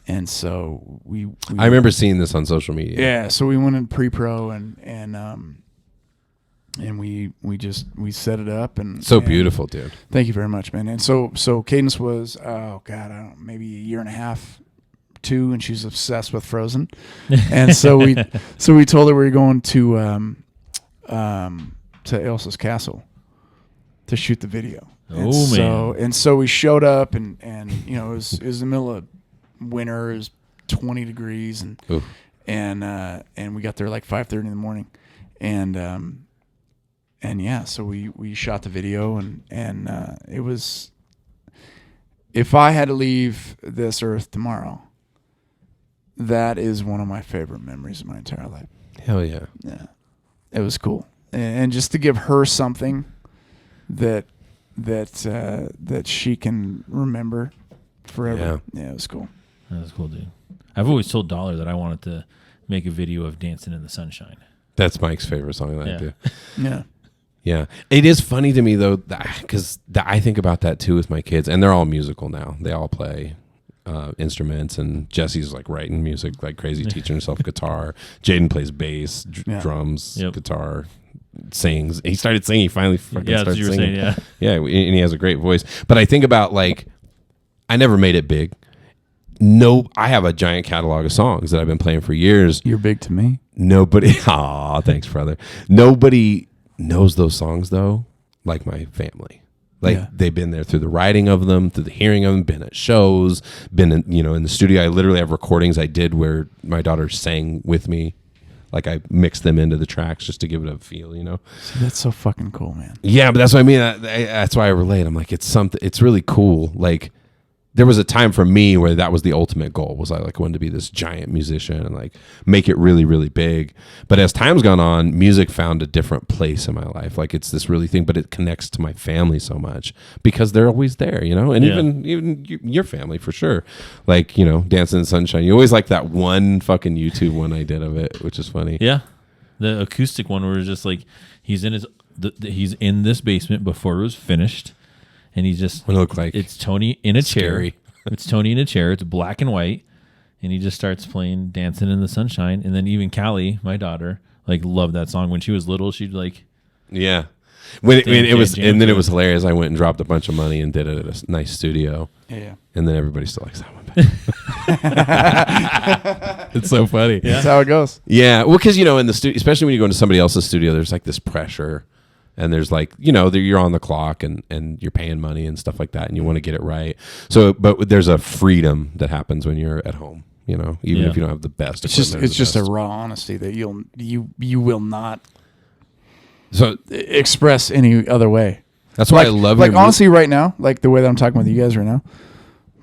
And so we I remember seeing this on social media. yeah, so we went in pre-pro and we set it up and So beautiful, dude. Thank you very much, man. And so Cadence was maybe a year and a half, 2, and she's obsessed with Frozen. And so we told her we were going to Elsa's castle to shoot the video. And so we showed up and you know, it was the middle of winter. It was 20 degrees and we got there like 5:30 in the morning. And yeah, so we shot the video and it was, if I had to leave this earth tomorrow, that is one of my favorite memories of my entire life. Hell yeah. Yeah. It was cool. And just to give her something that she can remember forever. Yeah, it was cool. That was cool, dude. I've always told Dollar that I wanted to make a video of Dancing in the Sunshine. That's Mike's favorite song that I do. Yeah. Yeah. It is funny to me, though, because I think about that, too, with my kids. And they're all musical now. They all play instruments. And Jesse's, like, writing music like crazy, teaching herself guitar. Jaden plays bass, drums, guitar, sings. He started singing. He finally started singing. Saying, yeah, and he has a great voice. But I think about, like, I never made it big. No, I have a giant catalog of songs that I've been playing for years. You're big to me. Nobody, thanks, brother. Nobody knows those songs, though, like my family. Like, they've been there through the writing of them, through the hearing of them, been at shows, been in the studio. I literally have recordings I did where my daughter sang with me. Like, I mixed them into the tracks just to give it a feel, you know? See, that's so fucking cool, man. Yeah, but that's what I mean. That's why I relate. I'm like, it's really cool. Like, there was a time for me where that was the ultimate goal, was I like wanted to be this giant musician and like make it really, really big. But as time's gone on, music found a different place in my life. Like, it's this really thing, but it connects to my family so much because they're always there, you know? And even your family for sure. Like, you know, Dancing in the Sunshine. You always like that one fucking YouTube one I did of it, which is funny. Yeah. The acoustic one where it's just like he's in this basement before it was finished. And he just look like it's Tony in a scary. chair. It's Tony in a chair. It's black and white, and he just starts playing "Dancing in the Sunshine." And then even Callie, my daughter, like loved that song when she was little. She'd like, yeah. When it was, and then it was hilarious. I went and dropped a bunch of money and did it at a nice studio. Yeah. And then everybody still likes that one. It's so funny. Yeah. That's how it goes. Yeah. Well, because in the studio, especially when you go into somebody else's studio, there's like this pressure. And there's like, you're on the clock and you're paying money and stuff like that. And you want to get it right. So, but there's a freedom that happens when you're at home even Yeah. if you don't have the best. It's just equipment or the a best. raw honesty that you will not So express any other way. that's why I love your honestly right now, like the way that I'm talking with you guys right now,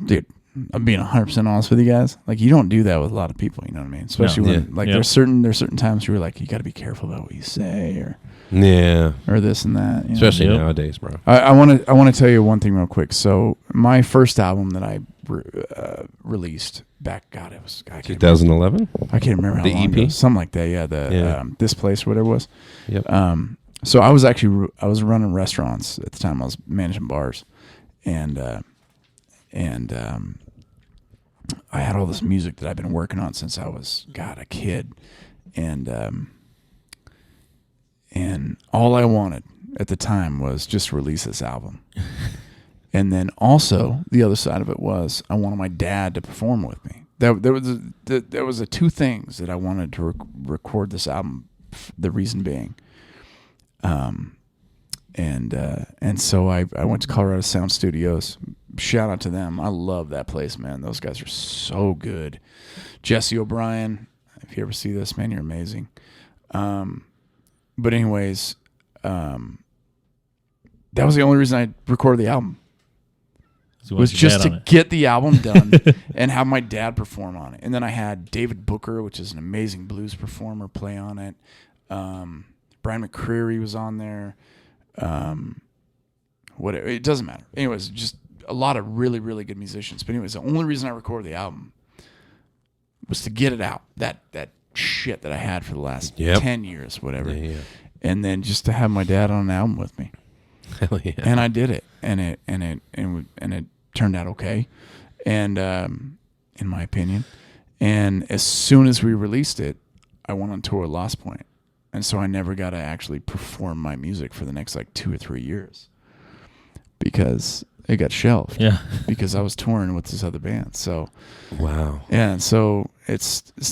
dude. I'm being 100% honest with you guys. Like, you don't do that with a lot of people. You know what I mean? Especially when Yeah. there's certain times where you're like, you got to be careful about what you say or this and that. You know? especially nowadays, bro. I want to tell you one thing real quick. So my first album that I released back, God, it was 2011. I can't remember how The long EP? ago. Something like that. Yeah, This Place, whatever it was. Yep. So I was running restaurants at the time. I was managing bars, and I had all this music that I've been working on since I was a kid, and all I wanted at the time was just release this album. And then also the other side of it was I wanted my dad to perform with me. There was the two things that I wanted to record this album. The reason being, and so I went to Colorado Sound Studios. Shout out to them. I love that place, man. Those guys are so good. Jesse O'Brien, if you ever see this, man, you're amazing. But anyways, that was the only reason I recorded the album. Was just to get the album done and have my dad perform on it. And then I had David Booker, which is an amazing blues performer, play on it. Brian McCreary was on there. Whatever, it doesn't matter. Anyways, just a lot of really, really good musicians. But anyways, the only reason I recorded the album was to get it out. That shit that I had for the last 10 years, whatever. Yeah. And then just to have my dad on an album with me. Hell yeah. And I did it, and it turned out okay, and in my opinion. And as soon as we released it, I went on tour with Lost Point, and so I never got to actually perform my music for the next 2 or 3 years because it got shelved. Yeah, because I was touring with this other band. So Wow. and so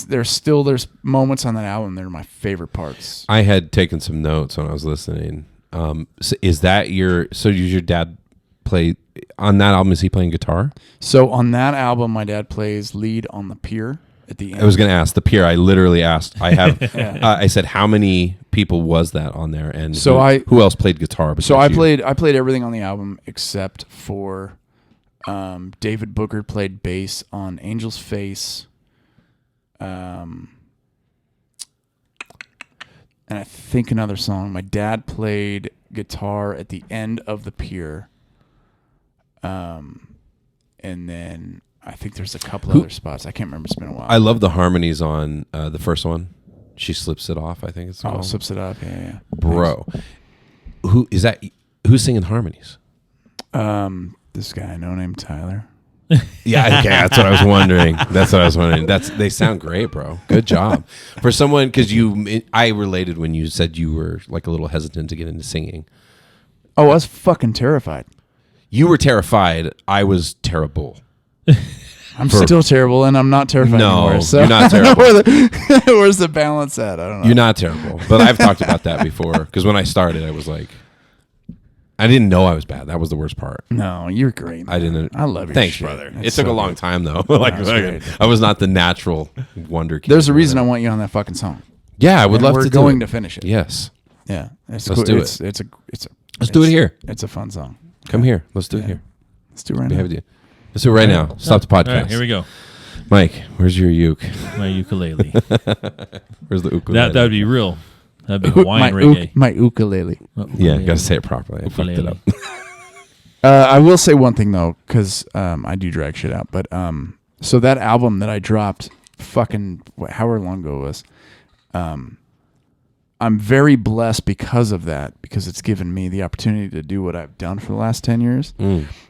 there's moments on that album that are my favorite parts. I had taken some notes when I was listening. So does your dad play on that album? Is he playing guitar? So on that album, my dad plays lead on the Pier at the end. I was going to ask the Pier. I literally asked. I have. Yeah. I said, how many people was that on there? And So who else played guitar? So I besides you? played everything on the album except for David Booker played bass on Angel's Face. And I think another song. My dad played guitar at the end of the Pier. And then I think there's a couple other spots. I can't remember. It's been a while. I love the harmonies on the first one. She slips it off. I think it's called. Slips it up. Yeah. Bro. Who is that? Who's singing harmonies? This guy I know named Tyler. Yeah, okay, that's what I was wondering. They sound great, bro. Good job for someone, because I related when you said you were a little hesitant to get into singing. Oh, I was fucking terrified. You were terrified. I was terrible. I'm still terrible, and I'm not terrified No, anymore. So you're not I don't know terrible. where's the balance at? I don't know. You're not terrible, but I've talked about that before. Because when I started, I was like, I didn't know I was bad. That was the worst part. No, you're great. I didn't. I love your Thanks, shit. brother. It's It took so a long good. time though. That's great. I was not the natural wonder kid. There's a reason I want you on that fucking song. Yeah, I would And love we're to going do it. to finish it. Yes. Yeah, it's Let's cool. do It's Let's do it here. It's a fun song. Come here. Let's do it Yeah. here. Let's do it right Be now. happy to. Let's do it right now. Stop the podcast. All right, here we go. Mike, where's your uke? My ukulele. Where's the ukulele? that would be real. That'd be Hawaiian my, reggae. my ukulele. Yeah, gotta say it properly. I fucked it up. I will say one thing though, because I do drag shit out. But so that album that I dropped, fucking however long ago it was, I'm very blessed because of that, because it's given me the opportunity to do what I've done for the last 10 years,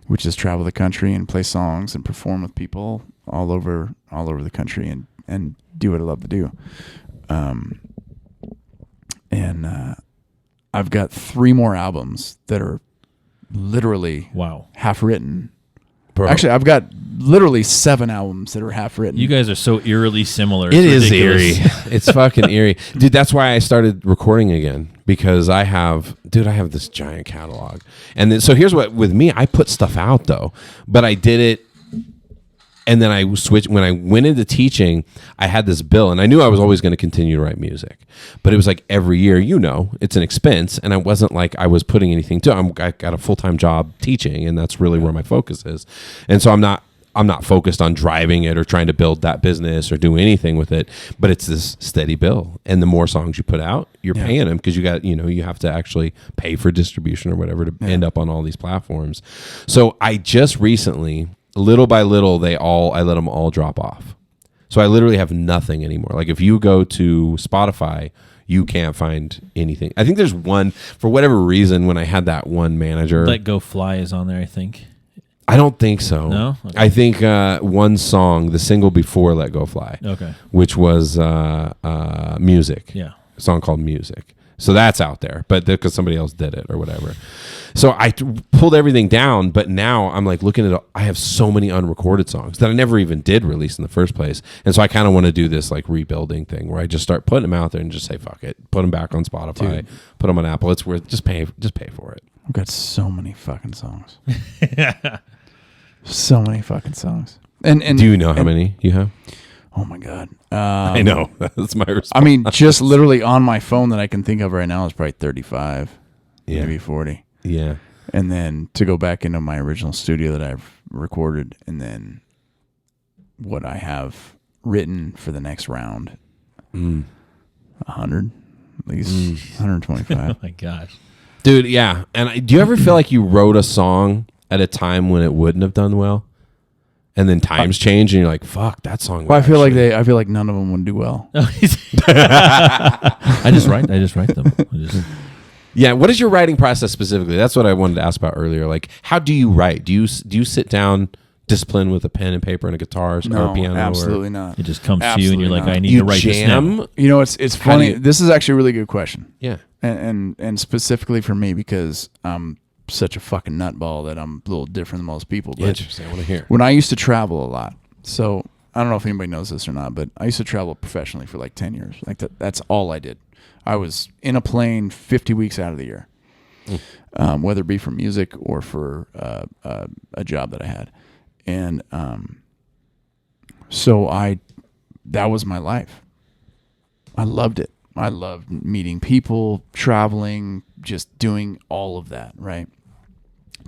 which is travel the country and play songs and perform with people all over the country and do what I love to do. And I've got 3 more albums that are literally Wow. half written. Bro. Actually, I've got literally 7 albums that are half written. You guys are so eerily similar. It is ridiculous. eerie. It's fucking eerie. Dude, that's why I started recording again, because I have this giant catalog. And then, so here's what, with me, I put stuff out though, but I did it And then I switched. When I went into teaching, I had this bill, and I knew I was always going to continue to write music. But it was like every year, it's an expense, and I wasn't like I was putting anything to. I got a full-time job teaching, and that's really where my focus is. And so I'm not focused on driving it or trying to build that business or do anything with it. But it's this steady bill, and the more songs you put out, you're paying them because you have to actually pay for distribution or whatever to end up on all these platforms. So I just recently, little by little, I let them all drop off. So I literally have nothing anymore. Like if you go to Spotify, you can't find anything. I think there's one, for whatever reason, when I had that one manager. Let Go Fly is on there, I think. I don't think so. No? Okay. I think one song, the single before Let Go Fly, which was Music. Yeah. A song called Music. So that's out there, but because somebody else did it or whatever. So I pulled everything down, but now I'm like looking at I have so many unrecorded songs that I never even did release in the first place. And so I kind of want to do this like rebuilding thing where I just start putting them out there and just say, fuck it, put them back on Spotify, put them on Apple. It's worth, just pay for it. I've got so many fucking songs. So many fucking songs. And do you know how many you have? Oh my God. I know. That's my response. I mean, just literally on my phone that I can think of right now is probably 35, maybe 40. Yeah. And then to go back into my original studio that I've recorded, and then what I have written for the next round, 100, at least 125. Oh my gosh. Dude, yeah. And do you ever feel like you wrote a song at a time when it wouldn't have done well? And then times change, and you're like, "Fuck, that song." Well, I feel like none of them would do well. I just write them. Yeah. What is your writing process specifically? That's what I wanted to ask about earlier. Like, how do you write? Do you sit down, disciplined with a pen and paper and a guitar or a piano? Absolutely not. It just comes to you, and you're like, not. "I need to write this now." You know, it's funny. This is actually a really good question. Yeah. And specifically for me, because I'm such a fucking nutball that I'm a little different than most people. But interesting. I want to hear. When I used to travel a lot, so I don't know if anybody knows this or not, but I used to travel professionally for like 10 years. Like that's all I did. I was in a plane 50 weeks out of the year, whether it be for music or for a job that I had. And so that was my life. I loved it. I loved meeting people, traveling, just doing all of that, right?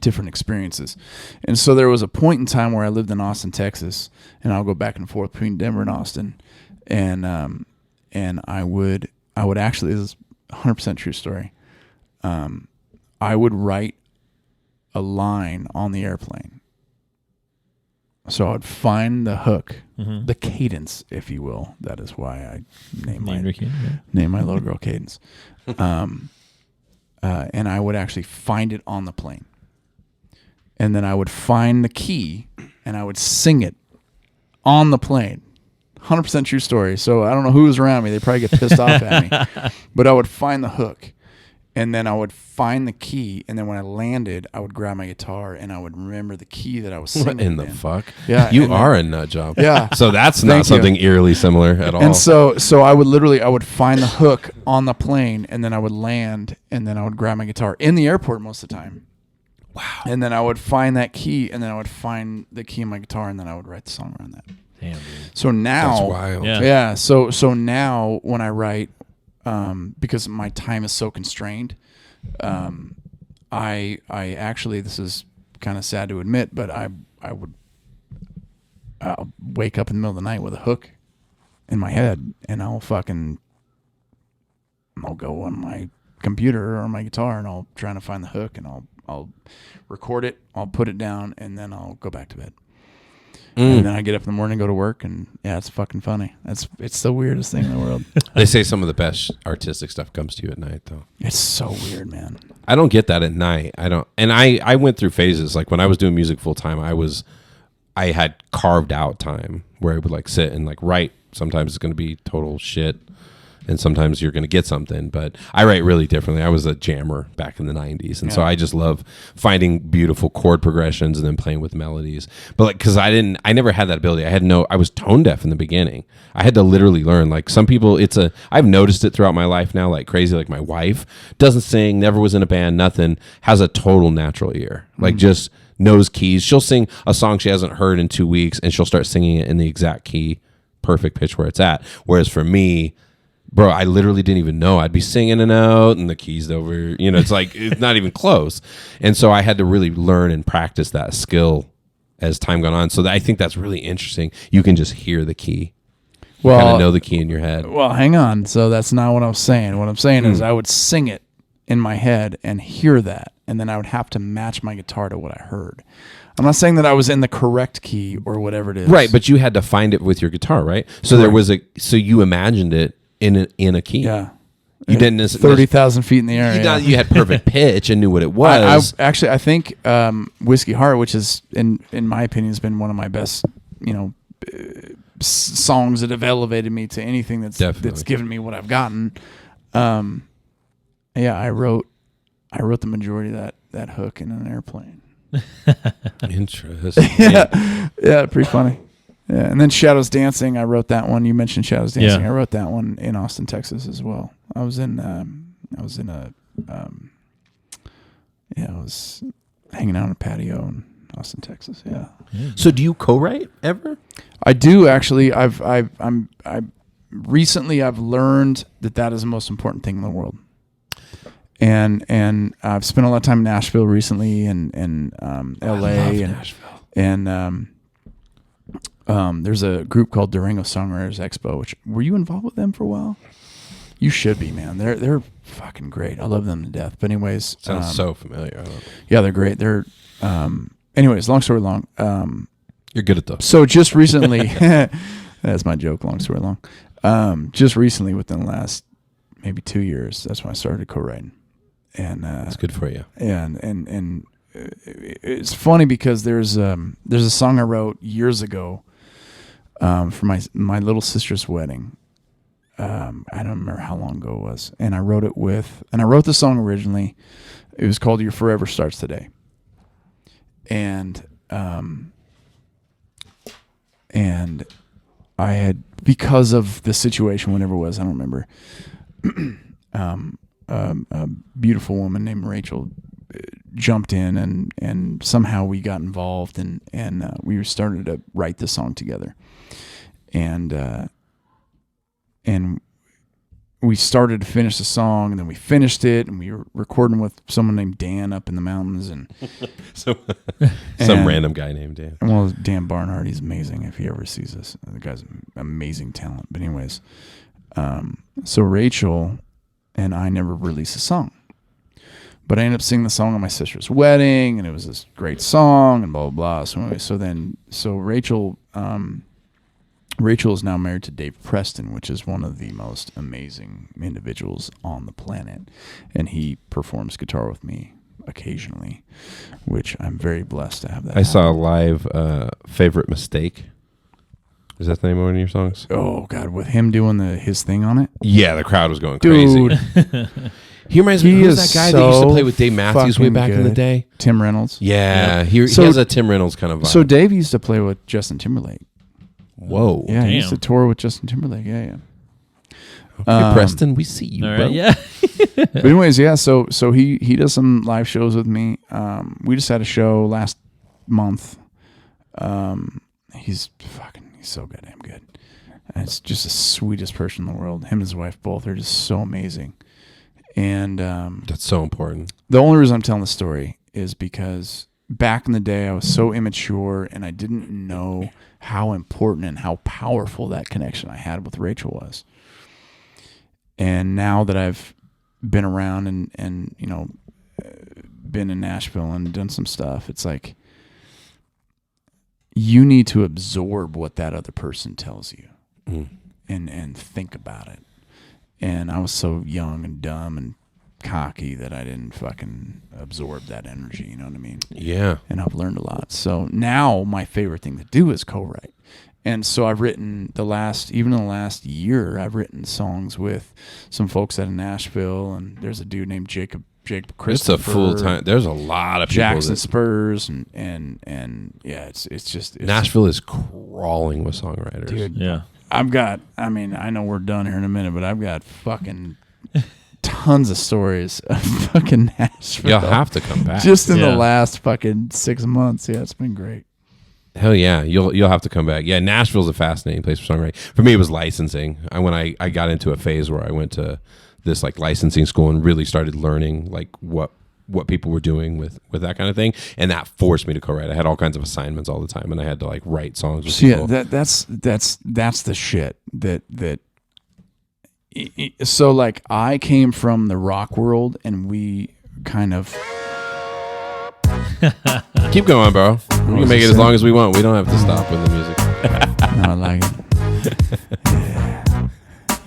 Different experiences. And so there was a point in time where I lived in Austin, Texas, and I'll go back and forth between Denver and Austin. And I would actually, this is 100% true story. I would write a line on the airplane. So I would find the hook, the cadence, if you will. That is why I named my little girl Cadence. And I would actually find it on the plane. And then I would find the key, and I would sing it on the plane. 100% true story. So I don't know who was around me. They probably get pissed off at me. But I would find the hook, and then I would find the key, and then when I landed, I would grab my guitar, and I would remember the key that I was singing. What in the fuck? Yeah, you are a nut job. Yeah. So that's not something eerily similar at all. And so I would find the hook on the plane, and then I would land, and then I would grab my guitar in the airport most of the time. Wow. And then I would find that key, and then I would find the key in my guitar, and then I would write the song around that. Damn, dude. So now, that's wild. Yeah. So now when I write, because my time is so constrained, I actually, this is kind of sad to admit, but I'll wake up in the middle of the night with a hook in my head, and I'll go on my computer or my guitar, and I'll try to find the hook, and I'll record it, I'll put it down, and then I'll go back to bed. And then I get up in the morning, go to work, and it's fucking funny. It's the weirdest thing in the world. They say some of the best artistic stuff comes to you at night, though. It's so weird, man. I don't get that at night. I don't, and I went through phases. Like when I was doing music full time, I had carved out time where I would like sit and like write. Sometimes it's going to be total shit, and sometimes you're going to get something. But I write really differently. I was a jammer back in the 90s, and so I just love finding beautiful chord progressions and then playing with melodies. But like, because I never had that ability. I was tone deaf in the beginning. I had to literally learn. Like some people, I've noticed it throughout my life now, like crazy. Like my wife doesn't sing, never was in a band, nothing, has a total natural ear. Like just knows keys. She'll sing a song she hasn't heard in 2 weeks, and she'll start singing it in the exact key, perfect pitch where it's at. Whereas for me, bro, I literally didn't even know. I'd be singing a note and the keys over, it's like, it's not even close. And so I had to really learn and practice that skill as time gone on. So I think that's really interesting. You can just hear the key. You kind of know the key in your head. Well, hang on. So that's not what I was saying. What I'm saying is I would sing it in my head and hear that, and then I would have to match my guitar to what I heard. I'm not saying that I was in the correct key or whatever it is. Right, but you had to find it with your guitar, right? So there was so you imagined it in a key. Yeah. You didn't 30,000 feet in the air. You had perfect pitch and knew what it was. I think Whiskey Heart, which is in my opinion has been one of my best, songs that have elevated me to anything that's given me what I've gotten. I wrote the majority of that hook in an airplane. Interesting. Yeah, pretty funny. Yeah, and then Shadows Dancing, I wrote that one. You mentioned Shadows Dancing. Yeah. I wrote that one in Austin, Texas as well. I was hanging out on a patio in Austin, Texas. Yeah. So do you co-write ever? I do actually. Recently I've learned that is the most important thing in the world. And I've spent a lot of time in Nashville recently and LA and there's a group called Durango Songwriters Expo, which were you involved with them for a while? You should be, man. They're fucking great. I love them to death. But anyways, sounds so familiar. Yeah, they're great. They're anyways, long story long. You're good at those. So just recently, that's my joke. Long story long. Just recently, within the last maybe 2 years, that's when I started co-writing. And that's good for you. And it's funny because there's a song I wrote years ago for my little sister's wedding. I don't remember how long ago it was, and I wrote the song originally. It was called "Your Forever Starts Today," and I had, because of the situation, whenever it was, I don't remember. A beautiful woman named Rachel jumped in and somehow we got involved and we started to write the song together. And we started to finish the song, and then we finished it, and we were recording with someone named Dan up in the mountains, and some random guy named Dan. Well, Dan Barnhart, he's amazing. If he ever sees this, the guy's an amazing talent. But anyways, so Rachel and I never released a song, but I ended up singing the song at my sister's wedding, and it was this great song, and blah blah blah. So anyway, so Rachel is now married to Dave Preston, which is one of the most amazing individuals on the planet, and he performs guitar with me occasionally, which I'm very blessed to have that. I saw a live Favorite Mistake. Is that the name of one of your songs? Oh God, with him doing his thing on it. Yeah, the crowd was going crazy. He reminds me of that guy that used to play with Dave Matthews way back in the day. Tim Reynolds. Yeah, he has a Tim Reynolds kind of vibe. So Dave used to play with Justin Timberlake. Whoa. Yeah, he used to tour with Justin Timberlake. Yeah. Okay, Preston, we see you, All bro. right, yeah. But anyways, yeah, so he does some live shows with me. We just had a show last month. He's so goddamn good. And it's just the sweetest person in the world. Him and his wife both are just so amazing. And that's so important. The only reason I'm telling the story is because back in the day I was so immature and I didn't know how important and how powerful that connection I had with Rachel was. And now that I've been around and been in Nashville and done some stuff, it's like you need to absorb what that other person tells you and think about it. And I was so young and dumb and cocky that I didn't fucking absorb that energy, you know what I mean? Yeah. And I've learned a lot. So now my favorite thing to do is co-write. And so I've written even in the last year, I've written songs with some folks out of Nashville, and there's a dude named Jacob Christopher. It's a full time. There's a lot of people. Jackson Spurs and yeah, it's just Nashville is crawling with songwriters. Dude, Yeah. I know we're done here in a minute, but I've got fucking tons of stories of fucking Nashville. You'll have to come back. Just in the last fucking 6 months. Yeah, it's been great. Hell yeah, you'll have to come back. Yeah, Nashville's a fascinating place for songwriting. For me, it was licensing. When I got into a phase where I went to this like licensing school and really started learning like what people were doing with that kind of thing, and that forced me to co-write. I had all kinds of assignments all the time, and I had to like write songs with people. Yeah, that's the shit that. So like I came from the rock world, and we kind of. Keep going, bro. We can make it as long as we want. We don't have to stop with the music. No, I like it. Yeah.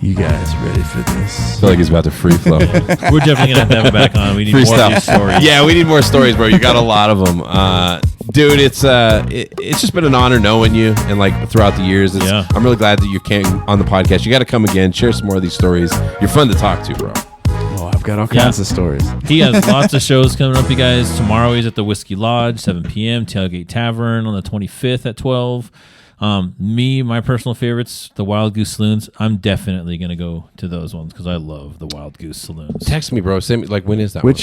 You guys ready for this? I feel like he's about to free flow. We're definitely gonna have to have him back on. We need more of these stories. Yeah, we need more stories, bro. You got a lot of them, dude. It's just been an honor knowing you, and like throughout the years, I'm really glad that you came on the podcast. You got to come again, share some more of these stories. You're fun to talk to, bro. I've got all kinds of stories. He has lots of shows coming up, you guys. Tomorrow he's at the Whiskey Lodge, 7 p.m. Tailgate Tavern on the 25th at 12. My personal favorites, the Wild Goose Saloons. I'm definitely going to go to those ones because I love the Wild Goose Saloons. Text me, bro. Send me, like, when is that one?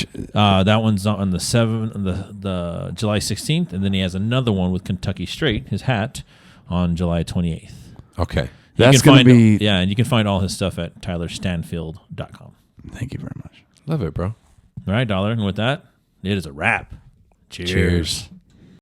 That one's on the 7th, the July 16th, and then he has another one with Kentucky Straight, his hat, on July 28th. Okay. That's going to be... Yeah, and you can find all his stuff at tylerstanfield.com. Thank you very much. Love it, bro. All right, Dollar. And with that, it is a wrap. Cheers. Cheers.